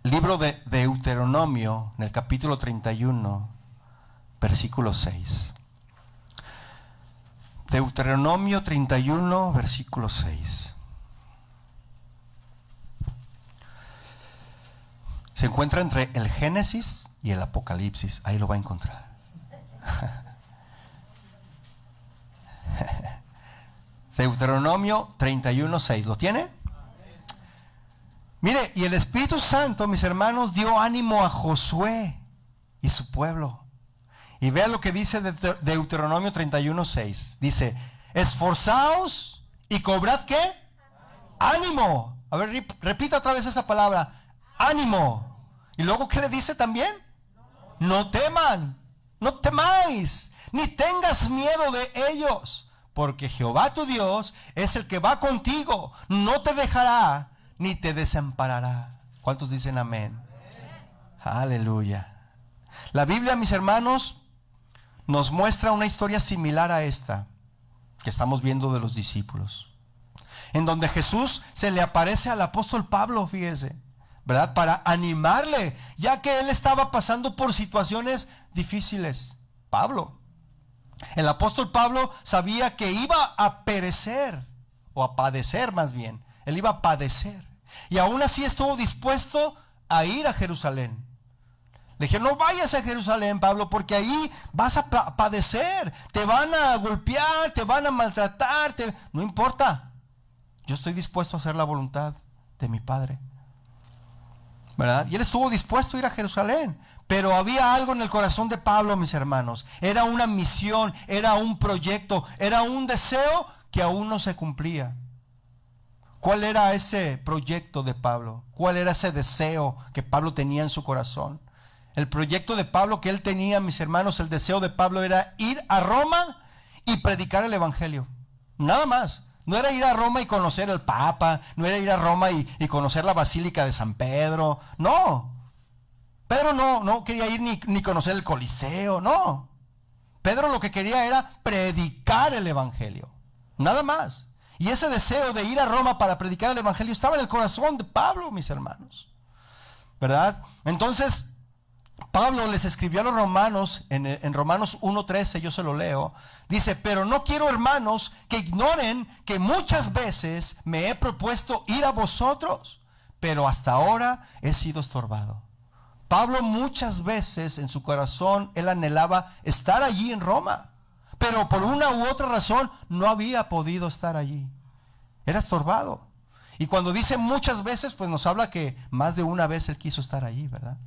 libro de Deuteronomio, en el capítulo 31, versículo 6. Deuteronomio 31, versículo 6. Se encuentra entre el Génesis y el Apocalipsis. Ahí lo va a encontrar. Deuteronomio 31, 6. ¿Lo tiene? Mire, y el Espíritu Santo, mis hermanos, dio ánimo a Josué y su pueblo. Y vea lo que dice Deuteronomio 31, 6. Dice, esforzaos y cobrad ¿qué? Ánimo. A ver, repita otra vez esa palabra. Ánimo. Y luego, ¿qué le dice también? No teman, no temáis, ni tengas miedo de ellos, porque Jehová tu Dios es el que va contigo, no te dejará, ni te desamparará. ¿Cuántos dicen amén? Aleluya. La Biblia, mis hermanos, nos muestra una historia similar a esta que estamos viendo de los discípulos, en donde Jesús se le aparece al apóstol Pablo, fíjese, ¿verdad? Para animarle, ya que él estaba pasando por situaciones difíciles. El apóstol Pablo sabía que iba a perecer, o a padecer más bien. Él iba a padecer. Y aún así estuvo dispuesto a ir a Jerusalén. Le dije, no vayas a Jerusalén, Pablo, porque ahí vas a padecer. Te van a golpear, te van a maltratar. No importa. Yo estoy dispuesto a hacer la voluntad de mi Padre, ¿verdad? Y él estuvo dispuesto a ir a Jerusalén. Pero había algo en el corazón de Pablo, mis hermanos. Era una misión, era un proyecto, era un deseo que aún no se cumplía. ¿Cuál era ese proyecto de Pablo? ¿Cuál era ese deseo que Pablo tenía en su corazón? El proyecto de Pablo que él tenía, mis hermanos, el deseo de Pablo era ir a Roma y predicar el evangelio. Nada más. No era ir a Roma y conocer al Papa, no era ir a Roma y conocer la Basílica de San Pedro. No. Pedro no quería ir ni conocer el Coliseo, no. Pedro lo que quería era predicar el evangelio. Nada más. Y ese deseo de ir a Roma para predicar el evangelio estaba en el corazón de Pablo, mis hermanos, ¿verdad? Entonces, Pablo les escribió a los romanos, en Romanos 1:13, yo se lo leo, dice, pero no quiero, hermanos, que ignoren que muchas veces me he propuesto ir a vosotros, pero hasta ahora he sido estorbado. Pablo muchas veces en su corazón, él anhelaba estar allí en Roma, pero por una u otra razón no había podido estar allí. Era estorbado. Y cuando dice muchas veces, pues nos habla que más de una vez él quiso estar allí, ¿verdad?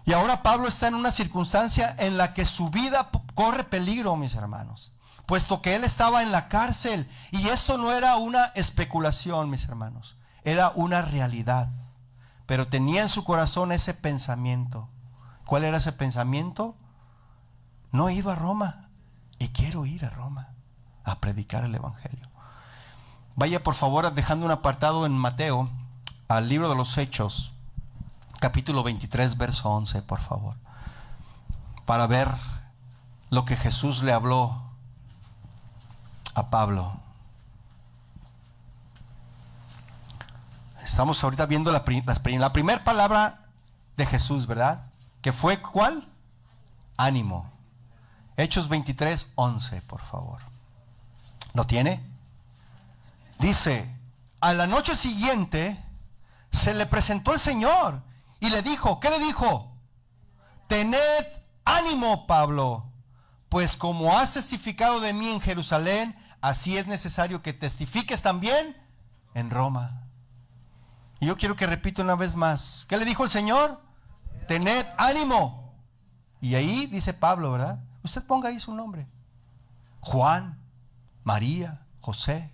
Y ahora Pablo está en una circunstancia en la que su vida corre peligro, mis hermanos, puesto que él estaba en la cárcel. Y esto no era una especulación, mis hermanos, era una realidad. Pero tenía en su corazón ese pensamiento. ¿Cuál era ese pensamiento? No he ido a Roma y quiero ir a Roma a predicar el evangelio. Vaya por favor dejando un apartado en Mateo, al libro de los Hechos, capítulo 23, verso 11, por favor, para ver lo que Jesús le habló a Pablo. Estamos ahorita viendo la primera palabra de Jesús, ¿verdad? Que fue ¿cuál? Ánimo. Hechos 23, 11, por favor. ¿Lo tiene? Dice, a la noche siguiente se le presentó el Señor y le dijo, ¿qué le dijo? Tened ánimo, Pablo, pues como has testificado de mí en Jerusalén, así es necesario que testifiques también en Roma. Y yo quiero que repita una vez más. ¿Qué le dijo el Señor? Tened ánimo. Y ahí dice Pablo, ¿verdad? Usted ponga ahí su nombre. Juan, María, José,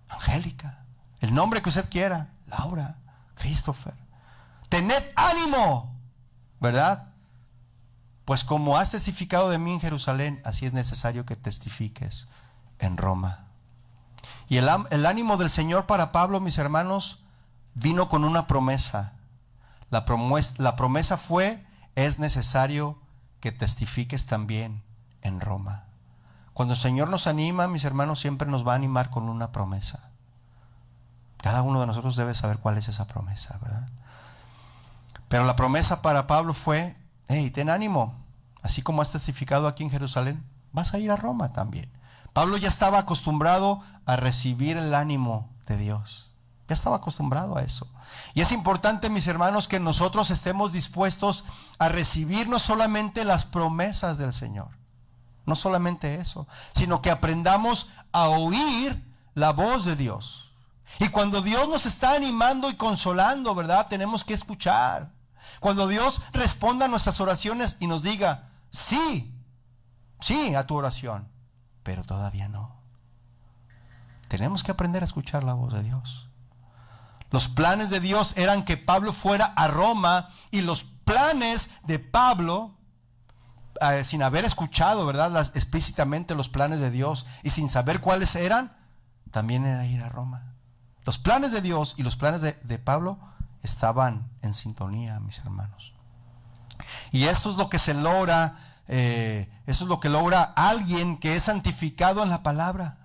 Angélica, el nombre que usted quiera. Laura, Christopher. Tened ánimo, ¿verdad? Pues como has testificado de mí en Jerusalén, así es necesario que testifiques en Roma. Y el ánimo del Señor para Pablo, mis hermanos, vino con una promesa. La promesa fue: es necesario que testifiques también en Roma. Cuando el Señor nos anima, mis hermanos, siempre nos va a animar con una promesa. Cada uno de nosotros debe saber cuál es esa promesa, ¿verdad? Pero la promesa para Pablo fue: hey, ten ánimo, así como has testificado aquí en Jerusalén, vas a ir a Roma también. Pablo ya estaba acostumbrado a recibir el ánimo de Dios. Ya estaba acostumbrado a eso. Y es importante, mis hermanos, que nosotros estemos dispuestos a recibir no solamente las promesas del Señor, no solamente eso, sino que aprendamos a oír la voz de Dios. Y cuando Dios nos está animando y consolando, ¿verdad? Tenemos que escuchar. Cuando Dios responda a nuestras oraciones y nos diga: sí, sí a tu oración, pero todavía no. Tenemos que aprender a escuchar la voz de Dios. Los planes de Dios eran que Pablo fuera a Roma, y los planes de Pablo, sin haber escuchado, ¿verdad?, explícitamente los planes de Dios y sin saber cuáles eran, también era ir a Roma. Los planes de Dios y los planes de Pablo estaban en sintonía, mis hermanos. Y esto es lo que se logra, eso es lo que logra alguien que es santificado en la palabra.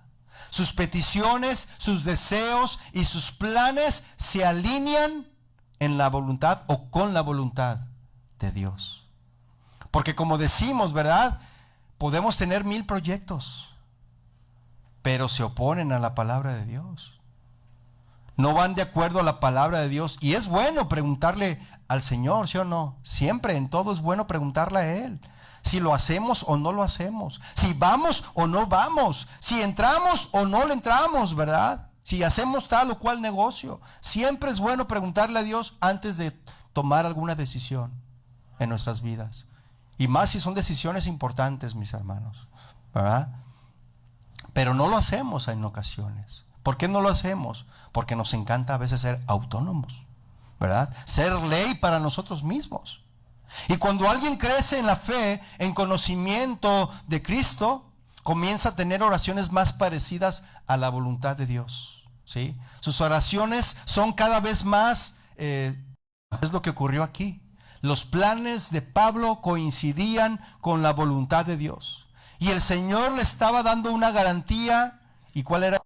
Sus peticiones, sus deseos y sus planes se alinean en la voluntad o con la voluntad de Dios. Porque como decimos, ¿verdad?, podemos tener 1000 proyectos, pero se oponen a la palabra de Dios. No van de acuerdo a la palabra de Dios. Y es bueno preguntarle al Señor, ¿sí o no? Siempre, en todo es bueno preguntarle a Él. Si lo hacemos o no lo hacemos, si vamos o no vamos, si entramos o no le entramos, ¿verdad? Si hacemos tal o cual negocio. Siempre es bueno preguntarle a Dios antes de tomar alguna decisión en nuestras vidas. Y más si son decisiones importantes, mis hermanos, ¿verdad? Pero no lo hacemos en ocasiones. ¿Por qué no lo hacemos? Porque nos encanta a veces ser autónomos, ¿verdad? Ser ley para nosotros mismos. Y cuando alguien crece en la fe, en conocimiento de Cristo, comienza a tener oraciones más parecidas a la voluntad de Dios, ¿sí? Sus oraciones son cada vez más, es lo que ocurrió aquí. Los planes de Pablo coincidían con la voluntad de Dios. Y el Señor le estaba dando una garantía. ¿Y cuál era?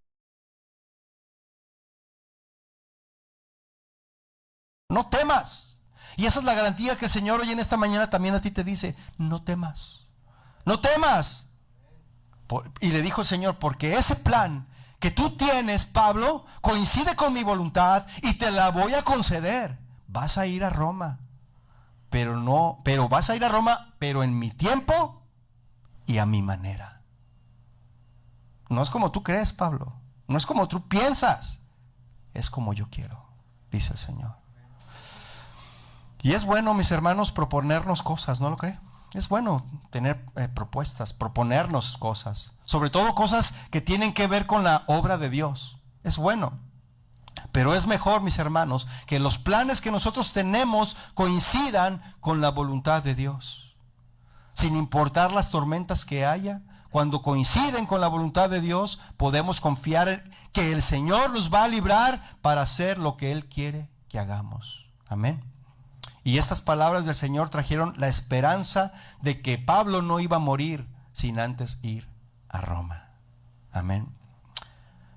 No temas. Y esa es la garantía que el Señor hoy en esta mañana también a ti te dice: no temas, no temas. Y le dijo el Señor: porque ese plan que tú tienes, Pablo, coincide con mi voluntad y te la voy a conceder. Vas a ir a Roma, pero vas a ir a Roma, pero en mi tiempo y a mi manera. No es como tú crees, Pablo, no es como tú piensas, es como yo quiero, dice el Señor. Y es bueno, mis hermanos, proponernos cosas, ¿no lo cree? Es bueno tener propuestas, proponernos cosas, sobre todo cosas que tienen que ver con la obra de Dios. Es bueno, pero es mejor, mis hermanos, que los planes que nosotros tenemos coincidan con la voluntad de Dios. Sin importar las tormentas que haya, cuando coinciden con la voluntad de Dios, podemos confiar en que el Señor nos va a librar para hacer lo que Él quiere que hagamos. Amén. Y estas palabras del Señor trajeron la esperanza de que Pablo no iba a morir sin antes ir a Roma. Amén.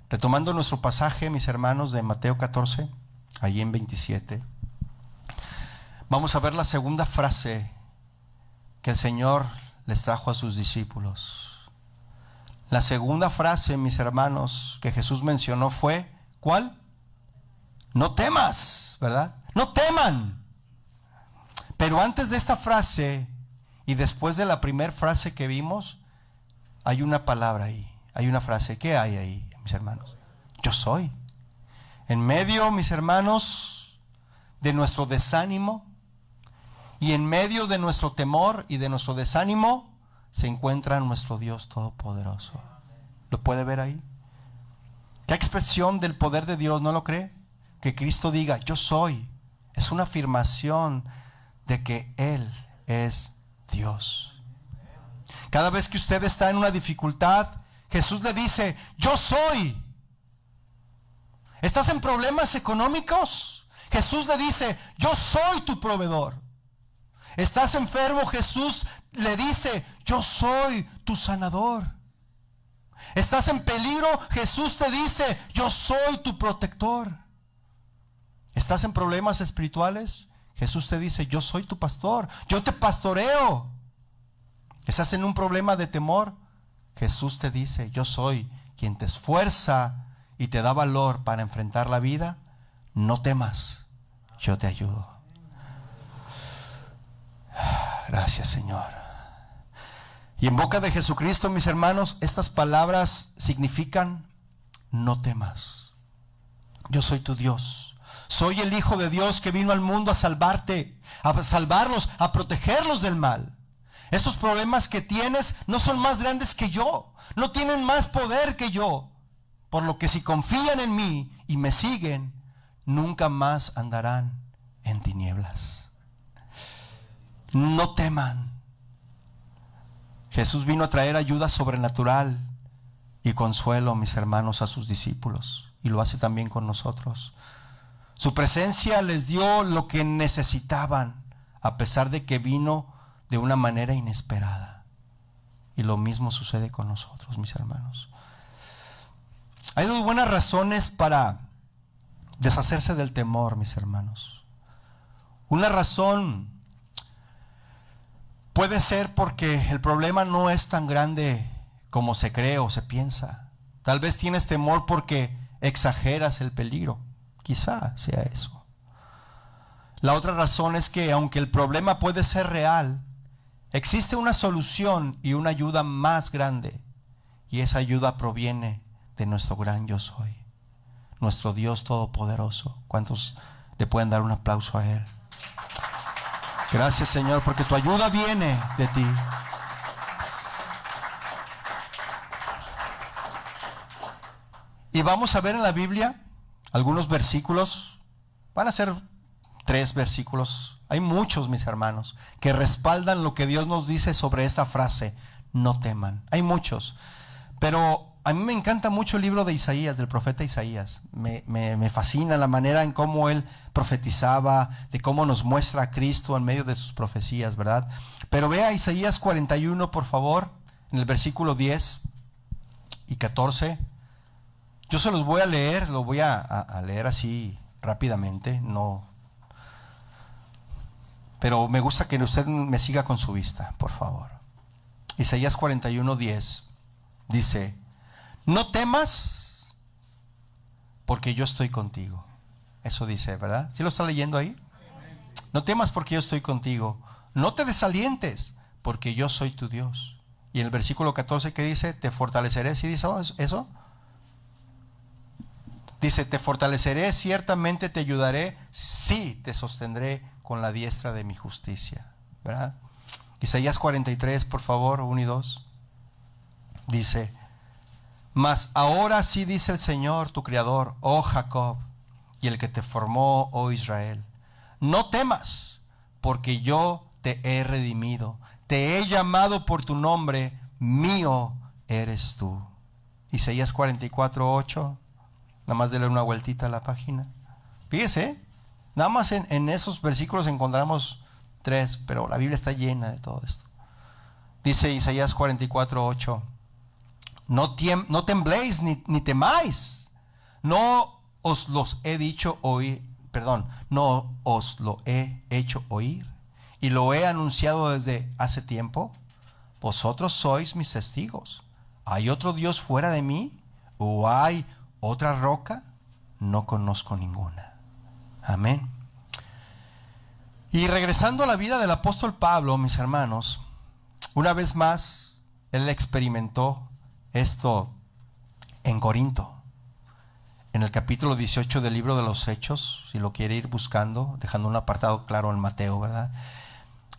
Retomando nuestro pasaje, mis hermanos, de Mateo 14, allí en 27. Vamos a ver la segunda frase que el Señor les trajo a sus discípulos. La segunda frase, mis hermanos, que Jesús mencionó fue, ¿cuál? No temas, ¿verdad? No teman. Pero antes de esta frase y después de la primera frase que vimos, hay una palabra ahí, hay una frase. ¿Qué hay ahí, mis hermanos? Yo soy. En medio, mis hermanos, de nuestro desánimo y en medio de nuestro temor y de nuestro desánimo, se encuentra nuestro Dios Todopoderoso. ¿Lo puede ver ahí? ¿Qué expresión del poder de Dios, no lo cree? Que Cristo diga, yo soy. Es una afirmación de que Él es Dios. Cada vez que usted está en una dificultad, Jesús le dice, yo soy. ¿Estás en problemas económicos? Jesús le dice, yo soy tu proveedor. ¿Estás enfermo? Jesús le dice, yo soy tu sanador. ¿Estás en peligro? Jesús te dice, yo soy tu protector. ¿Estás en problemas espirituales? Jesús te dice, yo soy tu pastor, yo te pastoreo. ¿Estás en un problema de temor? Jesús te dice, yo soy quien te esfuerza y te da valor para enfrentar la vida. No temas, yo te ayudo. Gracias, Señor. Y en boca de Jesucristo, mis hermanos, estas palabras significan, no temas. Yo soy tu Dios. Soy el Hijo de Dios que vino al mundo a salvarte, a salvarlos, a protegerlos del mal. Estos problemas que tienes no son más grandes que yo, no tienen más poder que yo. Por lo que si confían en mí y me siguen, nunca más andarán en tinieblas. No teman. Jesús vino a traer ayuda sobrenatural y consuelo, mis hermanos, a sus discípulos, y lo hace también con nosotros. Su presencia les dio lo que necesitaban, a pesar de que vino de una manera inesperada. Y lo mismo sucede con nosotros, mis hermanos. Hay dos buenas razones para deshacerse del temor, mis hermanos. Una razón puede ser porque el problema no es tan grande como se cree o se piensa. Tal vez tienes temor porque exageras el peligro. Quizá sea eso. La otra razón es que aunque el problema puede ser real, existe una solución y una ayuda más grande. Y esa ayuda proviene de nuestro gran yo soy, nuestro Dios Todopoderoso. ¿Cuántos le pueden dar un aplauso a Él? Gracias, Señor, porque tu ayuda viene de ti. Y vamos a ver en la Biblia algunos versículos. Van a ser 3 versículos. Hay muchos, mis hermanos, que respaldan lo que Dios nos dice sobre esta frase, no teman. Hay muchos. Pero a mí me encanta mucho el libro de Isaías, del profeta Isaías. Me fascina la manera en cómo él profetizaba, de cómo nos muestra a Cristo en medio de sus profecías, ¿verdad? Pero vea Isaías 41, por favor, en el versículo 10 y 14. Yo se los voy a leer, lo voy a leer así rápidamente, no. Pero me gusta que usted me siga con su vista, por favor. Isaías 41, 10 dice, no temas porque yo estoy contigo. Eso dice, ¿verdad? ¿Sí lo está leyendo ahí? No temas porque yo estoy contigo. No te desalientes porque yo soy tu Dios. Y en el versículo 14 que dice, te fortaleceré. ¿Sí dice eso? Dice, te fortaleceré, ciertamente te ayudaré, sí, te sostendré con la diestra de mi justicia, ¿verdad? Isaías 43, por favor, 1 y 2. Dice, mas ahora sí dice el Señor, tu Creador, oh Jacob, y el que te formó, oh Israel, no temas, porque yo te he redimido, te he llamado por tu nombre, mío eres tú. Isaías 44, 8. Nada más de leer una vueltita a la página. Fíjese, nada más en esos versículos encontramos 3, pero la Biblia está llena de todo esto. Dice Isaías 44, 8. No tembléis ni temáis. No os los he dicho oír, no os lo he hecho oír y lo he anunciado desde hace tiempo. Vosotros sois mis testigos. ¿Hay otro Dios fuera de mí? ¿O hay otra roca? No conozco ninguna. Amén. Y regresando a la vida del apóstol Pablo, mis hermanos, una vez más, él experimentó esto en Corinto. en el capítulo 18 del libro de los Hechos, si lo quiere ir buscando, dejando un apartado claro en Mateo, ¿verdad?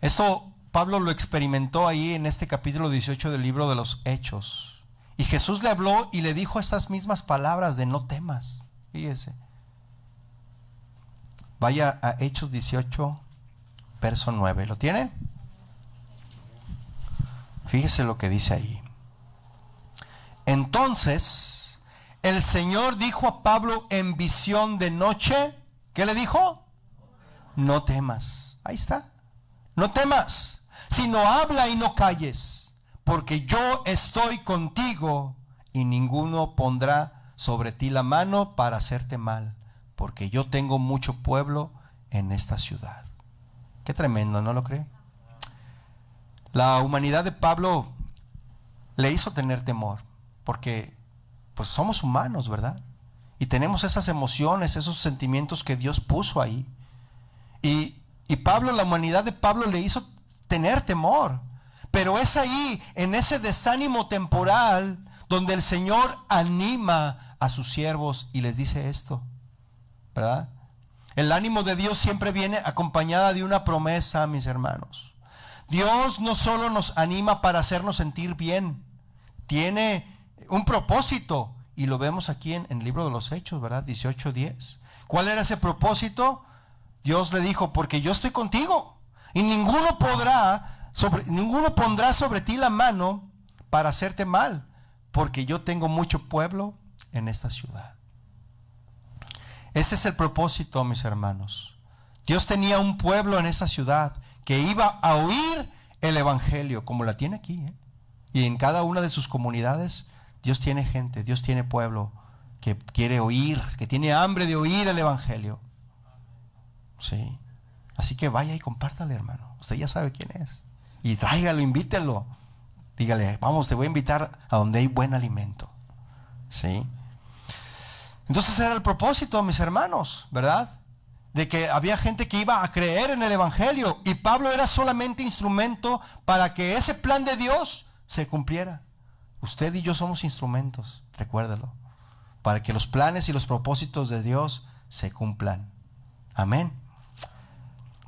Esto Pablo lo experimentó ahí en este capítulo 18 del libro de los Hechos. Y Jesús le habló y le dijo estas mismas palabras de no temas. Fíjese. Vaya a Hechos 18, verso 9. ¿Lo tienen? Fíjese lo que dice ahí. Entonces, el Señor dijo a Pablo en visión de noche, ¿qué le dijo? No temas. Ahí está. No temas, sino habla y no calles, porque yo estoy contigo y ninguno pondrá sobre ti la mano para hacerte mal, porque yo tengo mucho pueblo en esta ciudad. Qué tremendo, ¿no lo cree? La humanidad de Pablo le hizo tener temor, porque pues somos humanos, ¿verdad? Y tenemos esas emociones, esos sentimientos que Dios puso ahí. Y Pablo, la humanidad de Pablo le hizo tener temor. Pero es ahí, en ese desánimo temporal, donde el Señor anima a sus siervos y les dice esto, ¿verdad? El ánimo de Dios siempre viene acompañada de una promesa, mis hermanos. Dios no solo nos anima para hacernos sentir bien, tiene un propósito, y lo vemos aquí en el libro de los Hechos, ¿verdad? 18:10. ¿Cuál era ese propósito? Dios le dijo, porque yo estoy contigo y ninguno pondrá sobre ti la mano para hacerte mal, porque yo tengo mucho pueblo en esta ciudad. Ese es el propósito, mis hermanos. Dios tenía un pueblo en esa ciudad que iba a oír el evangelio, como la tiene aquí, ¿eh? Y en cada una de sus comunidades, Dios tiene gente, Dios tiene pueblo que quiere oír, que tiene hambre de oír el evangelio. Sí. Así que vaya y compártale, hermano. Usted ya sabe quién es. Y tráigalo, invítelo. Dígale, vamos, te voy a invitar a donde hay buen alimento. Sí. Entonces era el propósito, mis hermanos, ¿verdad? De que había gente que iba a creer en el evangelio. Y Pablo era solamente instrumento para que ese plan de Dios se cumpliera. Usted y yo somos instrumentos, recuérdelo, para que los planes y los propósitos de Dios se cumplan. Amén.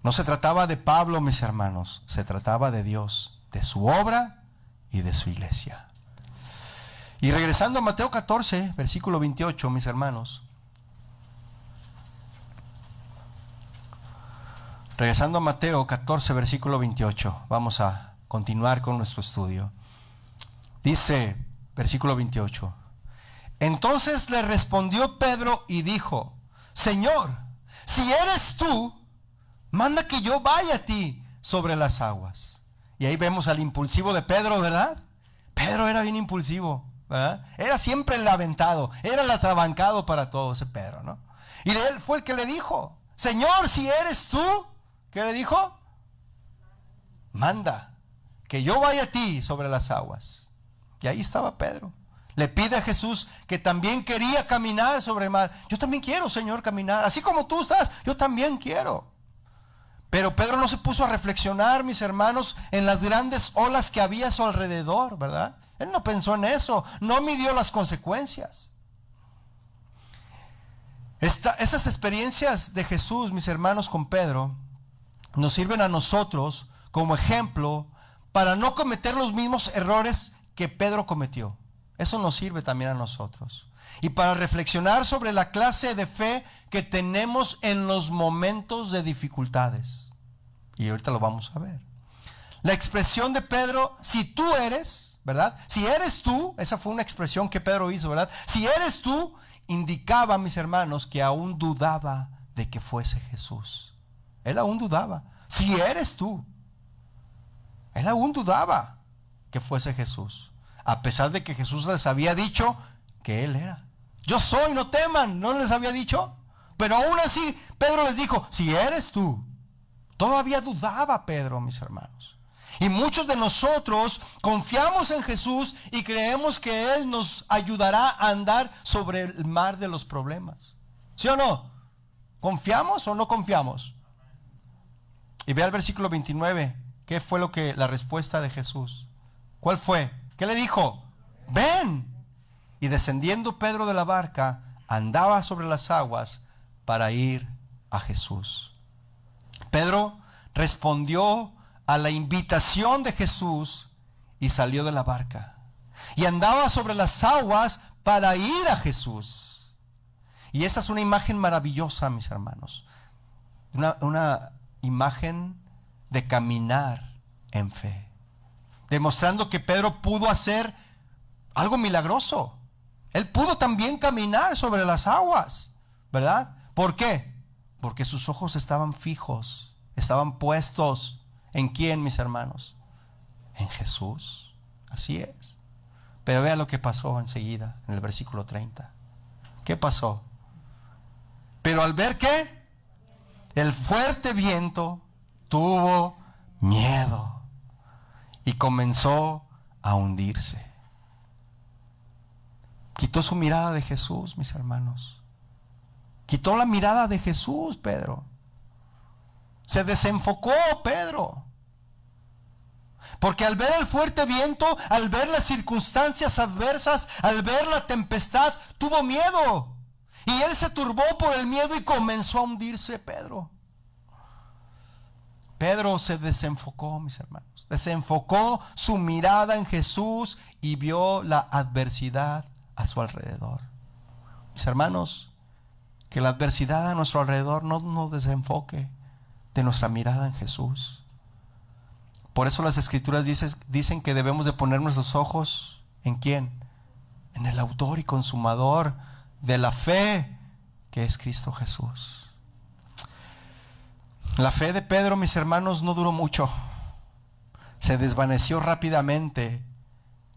No se trataba de Pablo, mis hermanos, se trataba de Dios, de su obra y de su iglesia. Y regresando a Mateo 14, versículo 28, mis hermanos. Regresando a Mateo 14, versículo 28, vamos a continuar con nuestro estudio. Dice, versículo 28, entonces le respondió Pedro y dijo, Señor, si eres tú, manda que yo vaya a ti sobre las aguas. Y ahí vemos al impulsivo de Pedro, ¿verdad? Pedro era bien impulsivo, ¿verdad? Era siempre el aventado, era el atrabancado para todo ese Pedro, ¿no? Y él fue el que le dijo, Señor, si eres tú, ¿qué le dijo? Manda que yo vaya a ti sobre las aguas. Y ahí estaba Pedro. Le pide a Jesús que también quería caminar sobre el mar. Yo también quiero, Señor, caminar. Así como tú estás, yo también quiero. Pero Pedro no se puso a reflexionar, mis hermanos, en las grandes olas que había a su alrededor, ¿verdad? Él no pensó en eso, no midió las consecuencias. Esas experiencias de Jesús, mis hermanos, con Pedro, nos sirven a nosotros como ejemplo para no cometer los mismos errores que Pedro cometió. Eso nos sirve también a nosotros. Y para reflexionar sobre la clase de fe que tenemos en los momentos de dificultades. Y ahorita lo vamos a ver. La expresión de Pedro, si tú eres, ¿verdad? Si eres tú, esa fue una expresión que Pedro hizo, ¿verdad? Si eres tú, indicaba, mis hermanos, que aún dudaba de que fuese Jesús. Él aún dudaba. Si eres tú. Él aún dudaba que fuese Jesús, a pesar de que Jesús les había dicho que Él era. Yo soy, no teman, ¿no les había dicho? Pero aún así, Pedro les dijo, si eres tú. Todavía dudaba Pedro, mis hermanos. Y muchos de nosotros confiamos en Jesús y creemos que Él nos ayudará a andar sobre el mar de los problemas. ¿Sí o no? ¿Confiamos o no confiamos? Y vea el versículo 29. ¿Qué fue la respuesta de Jesús? ¿Cuál fue? ¿Qué le dijo? Ven. Y descendiendo Pedro de la barca, andaba sobre las aguas para ir a Jesús. Pedro respondió a la invitación de Jesús y salió de la barca. Y andaba sobre las aguas para ir a Jesús. Y esta es una imagen maravillosa, mis hermanos. Una imagen de caminar en fe. Demostrando que Pedro pudo hacer algo milagroso. Él pudo también caminar sobre las aguas, ¿verdad? ¿Por qué? Porque sus ojos estaban fijos, estaban puestos ¿en quién, mis hermanos? En Jesús. Así es. Pero vean lo que pasó enseguida en el versículo 30. ¿Qué pasó? Pero al ver que el fuerte viento, tuvo miedo y comenzó a hundirse. Quitó su mirada de Jesús, mis hermanos. Quitó la mirada de Jesús, Pedro. Se desenfocó Pedro. Porque al ver el fuerte viento, al ver las circunstancias adversas, al ver la tempestad, tuvo miedo. Y él se turbó por el miedo y comenzó a hundirse, Pedro. Pedro se desenfocó, mis hermanos. Desenfocó su mirada en Jesús y vio la adversidad a su alrededor. Mis hermanos, que la adversidad a nuestro alrededor no nos desenfoque de nuestra mirada en Jesús. Por eso las Escrituras dicen que debemos de poner nuestros ojos ¿en quién? En el autor y consumador de la fe, que es Cristo Jesús. La fe de Pedro, mis hermanos, no duró mucho. Se desvaneció rápidamente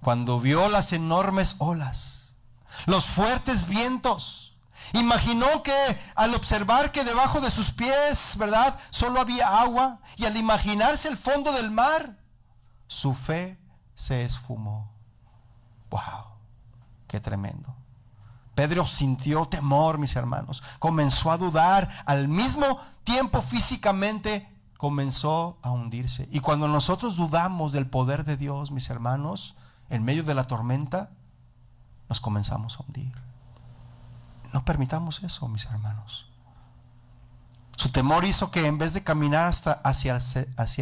cuando vio las enormes olas, los fuertes vientos. Imaginó que al observar que debajo de sus pies, ¿verdad?, solo había agua, y al imaginarse el fondo del mar, su fe se esfumó. ¡Wow! ¡Qué tremendo! Pedro sintió temor, mis hermanos. Comenzó a dudar. Al mismo tiempo, físicamente, comenzó a hundirse. Y cuando nosotros dudamos del poder de Dios, mis hermanos, en medio de la tormenta, nos comenzamos a hundir. No permitamos eso, mis hermanos. Su temor hizo que en vez de caminar hacia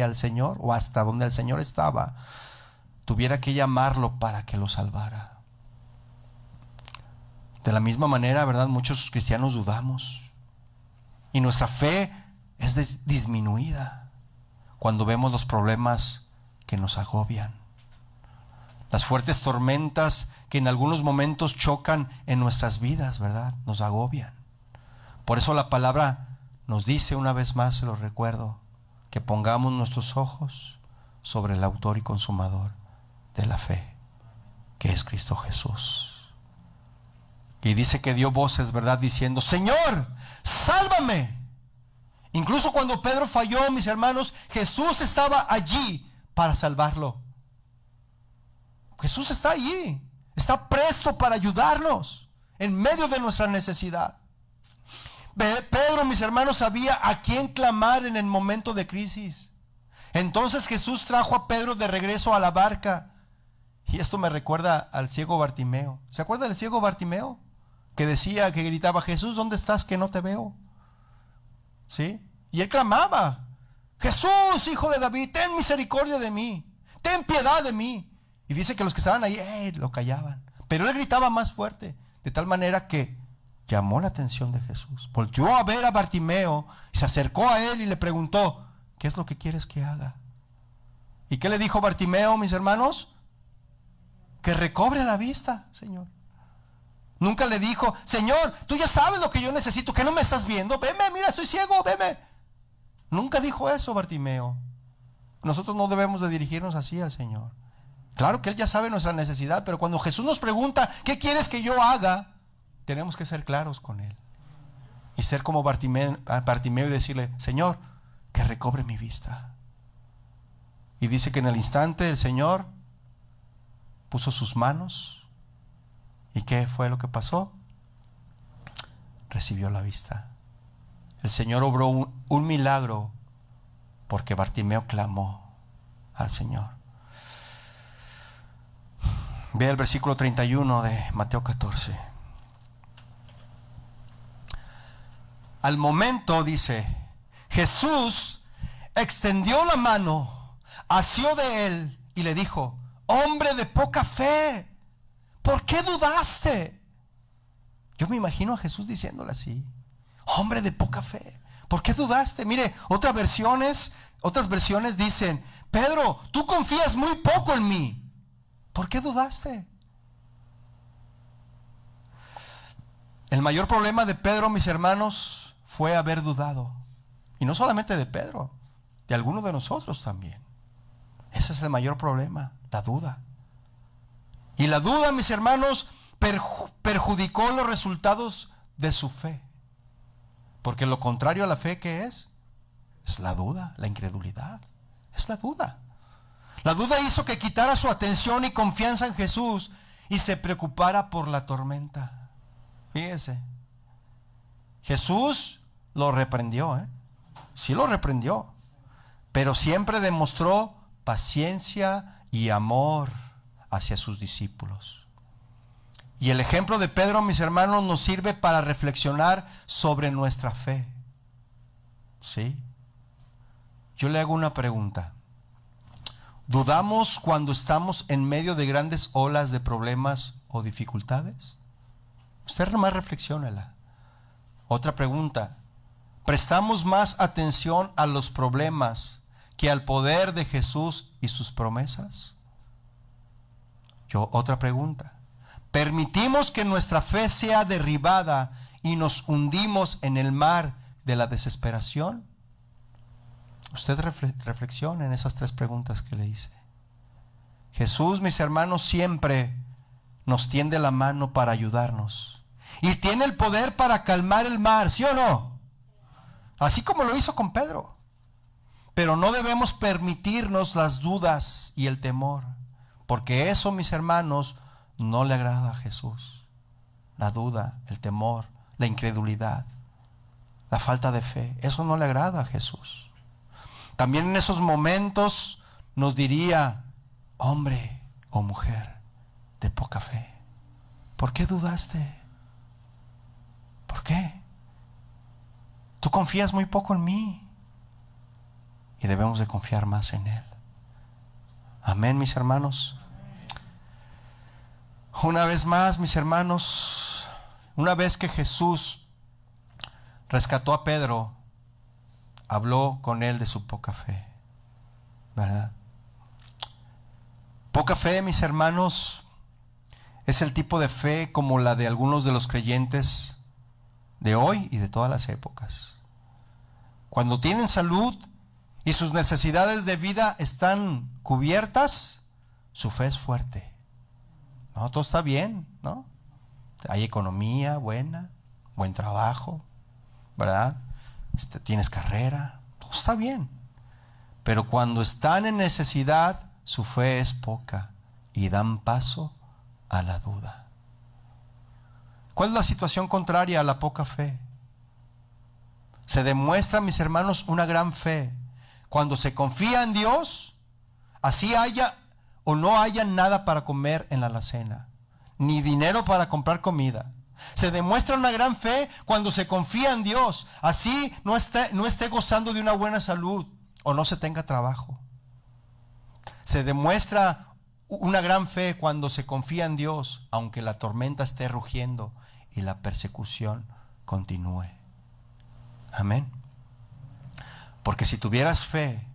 el Señor, o hasta donde el Señor estaba, tuviera que llamarlo para que lo salvara. De la misma manera, ¿verdad?, muchos cristianos dudamos. Y nuestra fe es disminuida cuando vemos los problemas que nos agobian. Las fuertes tormentas que en algunos momentos chocan en nuestras vidas, ¿verdad?, nos agobian. Por eso la palabra nos dice, una vez más se lo recuerdo, que pongamos nuestros ojos sobre el autor y consumador de la fe, que es Cristo Jesús. Y dice que dio voces, ¿verdad?, diciendo: Señor, sálvame. Incluso cuando Pedro falló, mis hermanos, Jesús estaba allí para salvarlo. Jesús está allí, está presto para ayudarnos en medio de nuestra necesidad. Pedro, mis hermanos, sabía a quién clamar en el momento de crisis. Entonces Jesús trajo a Pedro de regreso a la barca. Y esto me recuerda al ciego Bartimeo. ¿Se acuerda del ciego Bartimeo? Que decía, que gritaba: Jesús, ¿dónde estás, que no te veo? ¿Sí? Y él clamaba: Jesús, hijo de David, ten misericordia de mí, ten piedad de mí. Y dice que los que estaban ahí lo callaban, pero él gritaba más fuerte, de tal manera que llamó la atención de Jesús. Volteó a ver a Bartimeo, se acercó a él y le preguntó: ¿qué es lo que quieres que haga? ¿Y qué le dijo Bartimeo, mis hermanos? Que recobre la vista, Señor. Nunca le dijo: Señor, tú ya sabes lo que yo necesito, que no me estás viendo, veme, mira, estoy ciego, veme. Nunca dijo eso Bartimeo. Nosotros no debemos de dirigirnos así al Señor. Claro que Él ya sabe nuestra necesidad, pero cuando Jesús nos pregunta: ¿qué quieres que yo haga?, tenemos que ser claros con Él y ser como Bartimeo y decirle: Señor, que recobre mi vista. Y dice que en el instante el Señor puso sus manos. ¿Y qué fue lo que pasó? Recibió la vista. El Señor obró un milagro porque Bartimeo clamó al Señor. Ve el versículo 31 de Mateo 14. Al momento, dice, Jesús extendió la mano, asió de él y le dijo: hombre de poca fe, ¿por qué dudaste? Yo me imagino a Jesús diciéndole así: hombre de poca fe, ¿por qué dudaste? Mire, otras versiones dicen: Pedro, tú confías muy poco en mí, ¿por qué dudaste? El mayor problema de Pedro, mis hermanos, fue haber dudado. Y no solamente de Pedro, de algunos de nosotros también. Ese es el mayor problema, la duda. Y la duda, mis hermanos, perjudicó los resultados de su fe. Porque lo contrario a la fe, ¿qué es? Es la duda, la incredulidad. Es la duda. La duda hizo que quitara su atención y confianza en Jesús y se preocupara por la tormenta. Fíjese, Jesús lo reprendió, sí lo reprendió, pero siempre demostró paciencia y amor hacia sus discípulos. Y el ejemplo de Pedro, mis hermanos, nos sirve para reflexionar sobre nuestra fe. ¿Sí? Yo le hago una pregunta. ¿Dudamos cuando estamos en medio de grandes olas de problemas o dificultades? Usted más reflexiónela. Otra pregunta: ¿prestamos más atención a los problemas que al poder de Jesús y sus promesas? Otra pregunta: ¿permitimos que nuestra fe sea derribada y nos hundimos en el mar de la desesperación? Usted reflexione en esas tres preguntas que le hice. Jesús, mis hermanos, siempre nos tiende la mano para ayudarnos. Y tiene el poder para calmar el mar, ¿sí o no? Así como lo hizo con Pedro. Pero no debemos permitirnos las dudas y el temor, porque eso, mis hermanos, no le agrada a Jesús. La duda, el temor, la incredulidad, la falta de fe, eso no le agrada a Jesús. También en esos momentos nos diría: hombre o mujer de poca fe, ¿por qué dudaste? ¿Por qué? Tú confías muy poco en mí. Y debemos de confiar más en Él. Amén, mis hermanos. Una vez más, mis hermanos, una vez que Jesús rescató a Pedro, habló con él de su poca fe, ¿verdad? Poca fe, mis hermanos, es el tipo de fe como la de algunos de los creyentes de hoy y de todas las épocas. Cuando tienen salud y sus necesidades de vida están cubiertas, su fe es fuerte. No, todo está bien, ¿no? Hay economía buena, buen trabajo, ¿verdad? Tienes carrera, todo está bien. Pero cuando están en necesidad, su fe es poca y dan paso a la duda. ¿Cuál es la situación contraria a la poca fe? Se demuestra, mis hermanos, una gran fe cuando se confía en Dios, así haya o no haya nada para comer en la alacena, ni dinero para comprar comida. Se demuestra una gran fe cuando se confía en Dios, así no esté gozando de una buena salud o no se tenga trabajo. Se demuestra una gran fe cuando se confía en Dios, aunque la tormenta esté rugiendo y la persecución continúe. Amén. Porque si tuvieras fe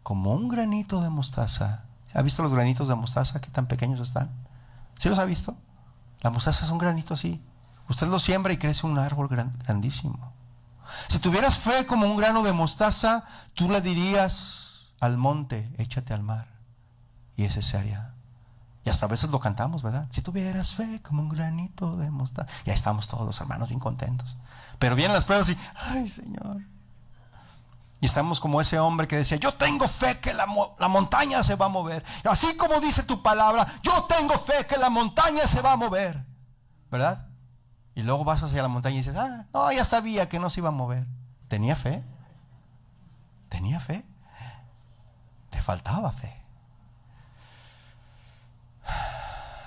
como un granito de mostaza. ¿Ha visto los granitos de mostaza? ¿Qué tan pequeños están? ¿Sí los ha visto? La mostaza es un granito así. Usted lo siembra y crece un árbol grandísimo. Si tuvieras fe como un grano de mostaza, tú le dirías al monte: échate al mar, y ese se haría. Y hasta a veces lo cantamos, ¿verdad? Si tuvieras fe como un granito de mostaza. Y ahí estamos todos los hermanos bien contentos. Pero vienen las pruebas y: ay, Señor. Y estamos como ese hombre que decía: yo tengo fe que la montaña se va a mover. Así como dice tu palabra, yo tengo fe que la montaña se va a mover, ¿verdad? Y luego vas hacia la montaña y dices: no, ya sabía que no se iba a mover. ¿Tenía fe? ¿Tenía fe? Le faltaba fe.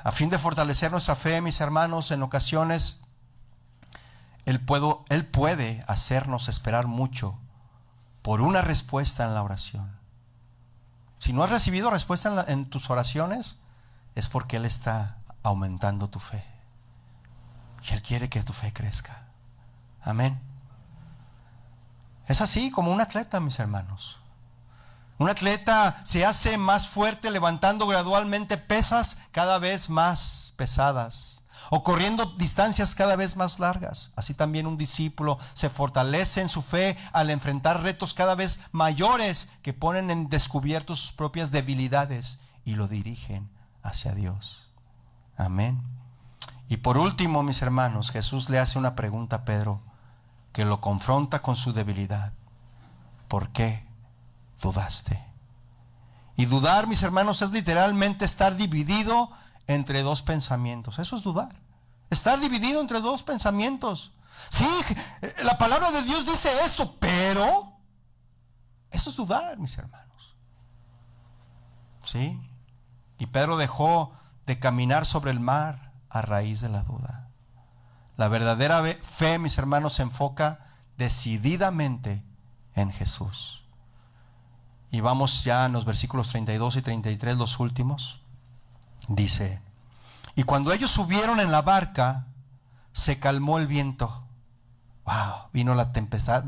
A fin de fortalecer nuestra fe, mis hermanos, en ocasiones Él puede hacernos esperar mucho por una respuesta en la oración. Si no has recibido respuesta en tus oraciones, es porque Él está aumentando tu fe. Y Él quiere que tu fe crezca. Amén. Es así como un atleta, mis hermanos. Un atleta se hace más fuerte levantando gradualmente pesas cada vez más pesadas o corriendo distancias cada vez más largas. Así también un discípulo se fortalece en su fe al enfrentar retos cada vez mayores que ponen en descubierto sus propias debilidades y lo dirigen hacia Dios. Amén. Y por último, mis hermanos, Jesús le hace una pregunta a Pedro que lo confronta con su debilidad. ¿Por qué dudaste? Y dudar, mis hermanos, es literalmente estar dividido entre dos pensamientos. Eso es dudar. Estar dividido entre dos pensamientos. Sí, la palabra de Dios dice esto, pero eso es dudar, mis hermanos. Sí. Y Pedro dejó de caminar sobre el mar a raíz de la duda. La verdadera fe, mis hermanos, se enfoca decididamente en Jesús. Y vamos ya en los versículos 32 y 33, los últimos. Dice: y cuando ellos subieron en la barca, se calmó el viento. Wow, vino la tempestad,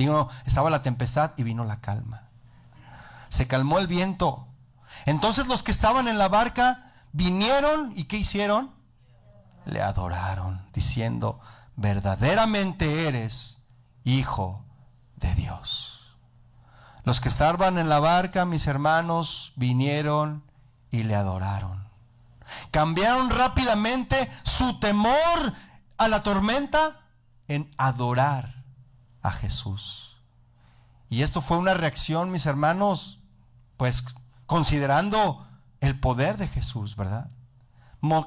estaba la tempestad y vino la calma. Se calmó el viento. Entonces los que estaban en la barca vinieron y ¿qué hicieron? Le adoraron, diciendo: verdaderamente eres Hijo de Dios. Los que estaban en la barca, mis hermanos, vinieron y le adoraron. Cambiaron rápidamente su temor a la tormenta en adorar a Jesús. Y esto fue una reacción, mis hermanos, pues considerando el poder de Jesús, ¿verdad?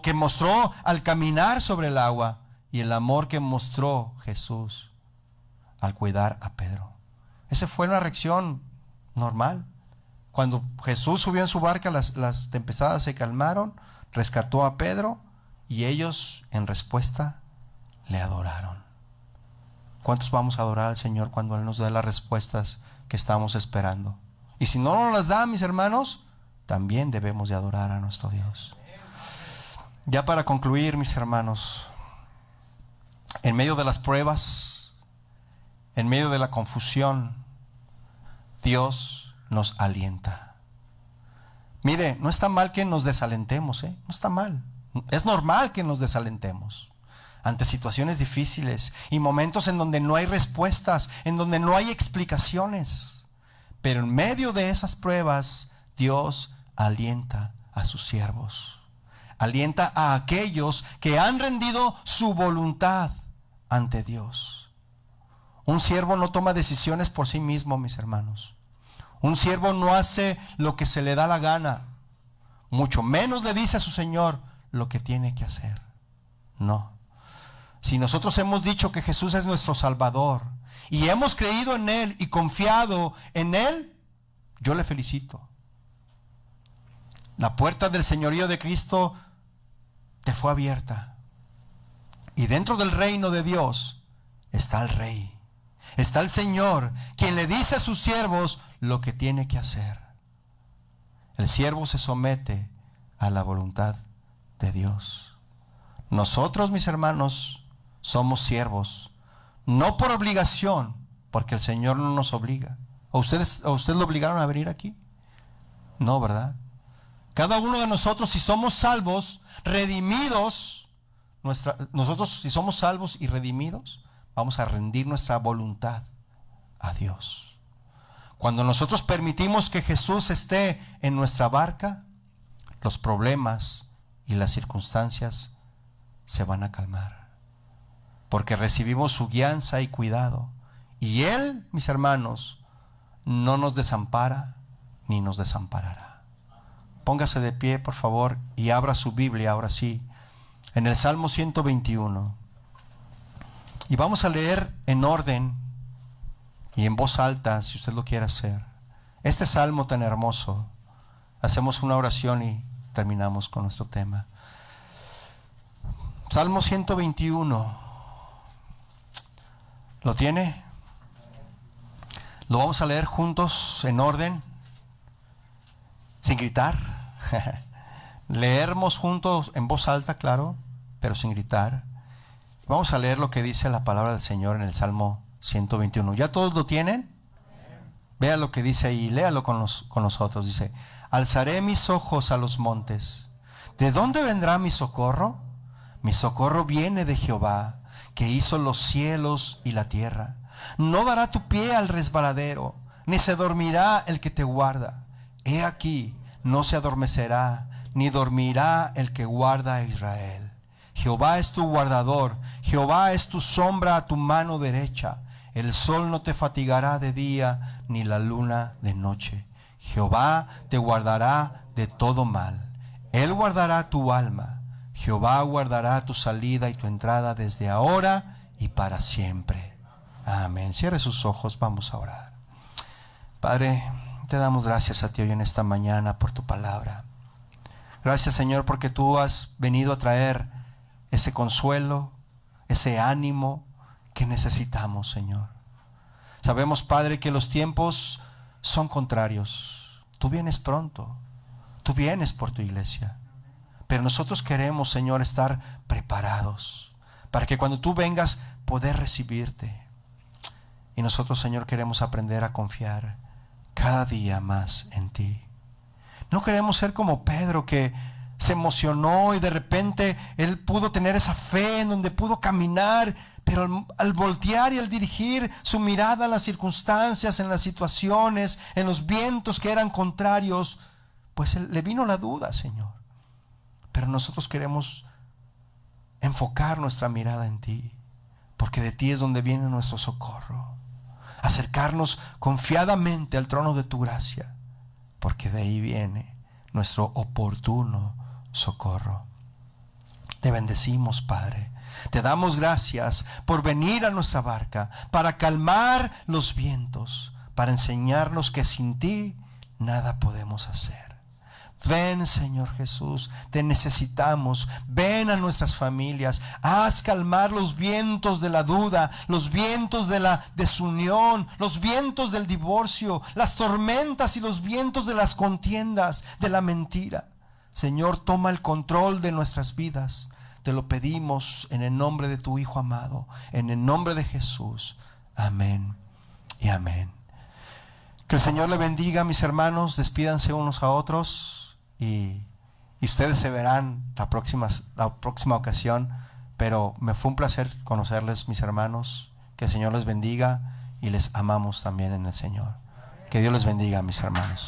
Que mostró al caminar sobre el agua y el amor que mostró Jesús al cuidar a Pedro. Esa fue una reacción normal. Cuando Jesús subió en su barca, las tempestades se calmaron, rescató a Pedro y ellos en respuesta le adoraron. ¿Cuántos vamos a adorar al Señor cuando Él nos dé las respuestas que estamos esperando? Y si no nos las da, mis hermanos, también debemos de adorar a nuestro Dios. Ya para concluir, mis hermanos, en medio de las pruebas, en medio de la confusión, Dios nos alienta. Mire, no está mal que nos desalentemos, no está mal. Es normal que nos desalentemos ante situaciones difíciles y momentos en donde no hay respuestas, en donde no hay explicaciones. Pero en medio de esas pruebas, Dios alienta a sus siervos. Alienta a aquellos que han rendido su voluntad ante Dios. Un siervo no toma decisiones por sí mismo, mis hermanos. Un siervo no hace lo que se le da la gana. Mucho menos le dice a su Señor lo que tiene que hacer. No. Si nosotros hemos dicho que Jesús es nuestro Salvador y hemos creído en Él y confiado en Él, yo le felicito. La puerta del señorío de Cristo te fue abierta. Y dentro del reino de Dios está el Rey. Está el Señor, quien le dice a sus siervos lo que tiene que hacer. El siervo se somete a la voluntad de Dios. Nosotros, mis hermanos, somos siervos, no por obligación, porque el Señor no nos obliga. ¿A usted lo obligaron a venir aquí? No, ¿verdad? Cada uno de nosotros, si somos salvos, redimidos, nosotros si somos salvos y redimidos, vamos a rendir nuestra voluntad a Dios. Cuando nosotros permitimos que Jesús esté en nuestra barca, los problemas y las circunstancias se van a calmar, porque recibimos su guianza y cuidado. Y Él, mis hermanos, no nos desampara ni nos desamparará. Póngase de pie, por favor, y abra su Biblia ahora sí, en el Salmo 121. Y vamos a leer en orden y en voz alta, si usted lo quiere hacer, este salmo tan hermoso. Hacemos una oración y terminamos con nuestro tema. Salmo 121. ¿Lo tiene? Lo vamos a leer juntos en orden, sin gritar. Leeremos juntos en voz alta, claro, pero sin gritar. Vamos a leer lo que dice la palabra del Señor en el Salmo 121. ¿Ya todos lo tienen? Vea lo que dice ahí, léalo con nosotros. Dice: alzaré mis ojos a los montes. ¿De dónde vendrá mi socorro? Mi socorro viene de Jehová, que hizo los cielos y la tierra. No dará tu pie al resbaladero, ni se dormirá el que te guarda. He aquí, no se adormecerá, ni dormirá el que guarda a Israel. Jehová es tu guardador, Jehová es tu sombra a tu mano derecha. El sol no te fatigará de día, ni la luna de noche. Jehová te guardará de todo mal. Él guardará tu alma. Jehová guardará tu salida y tu entrada desde ahora y para siempre. Amén. Cierre sus ojos, vamos a orar. Padre, te damos gracias a ti hoy en esta mañana por tu palabra. Gracias, Señor, porque tú has venido a traer ese consuelo, ese ánimo que necesitamos, Señor. Sabemos, Padre, que los tiempos son contrarios. Tú vienes pronto, tú vienes por tu iglesia. Pero nosotros queremos, Señor, estar preparados para que cuando tú vengas poder recibirte. Y nosotros, Señor, queremos aprender a confiar cada día más en ti. No queremos ser como Pedro, que se emocionó y de repente él pudo tener esa fe en donde pudo caminar, pero al voltear y al dirigir su mirada a las circunstancias, en las situaciones, en los vientos que eran contrarios, pues le vino la duda, Señor. Pero nosotros queremos enfocar nuestra mirada en ti, porque de ti es donde viene nuestro socorro. Acercarnos confiadamente al trono de tu gracia, porque de ahí viene nuestro oportuno socorro. Te bendecimos, Padre. Te damos gracias por venir a nuestra barca, para calmar los vientos, para enseñarnos que sin ti nada podemos hacer. Ven, Señor Jesús, te necesitamos. Ven a nuestras familias. Haz calmar los vientos de la duda, los vientos de la desunión, los vientos del divorcio, las tormentas y los vientos de las contiendas, de la mentira. Señor, toma el control de nuestras vidas. Te lo pedimos en el nombre de tu Hijo amado, en el nombre de Jesús. Amén y amén. Que el Señor le bendiga, mis hermanos. Despídanse unos a otros. Y ustedes se verán la próxima ocasión, pero me fue un placer conocerles, mis hermanos. Que el Señor les bendiga y les amamos también en el Señor. Que Dios les bendiga, mis hermanos.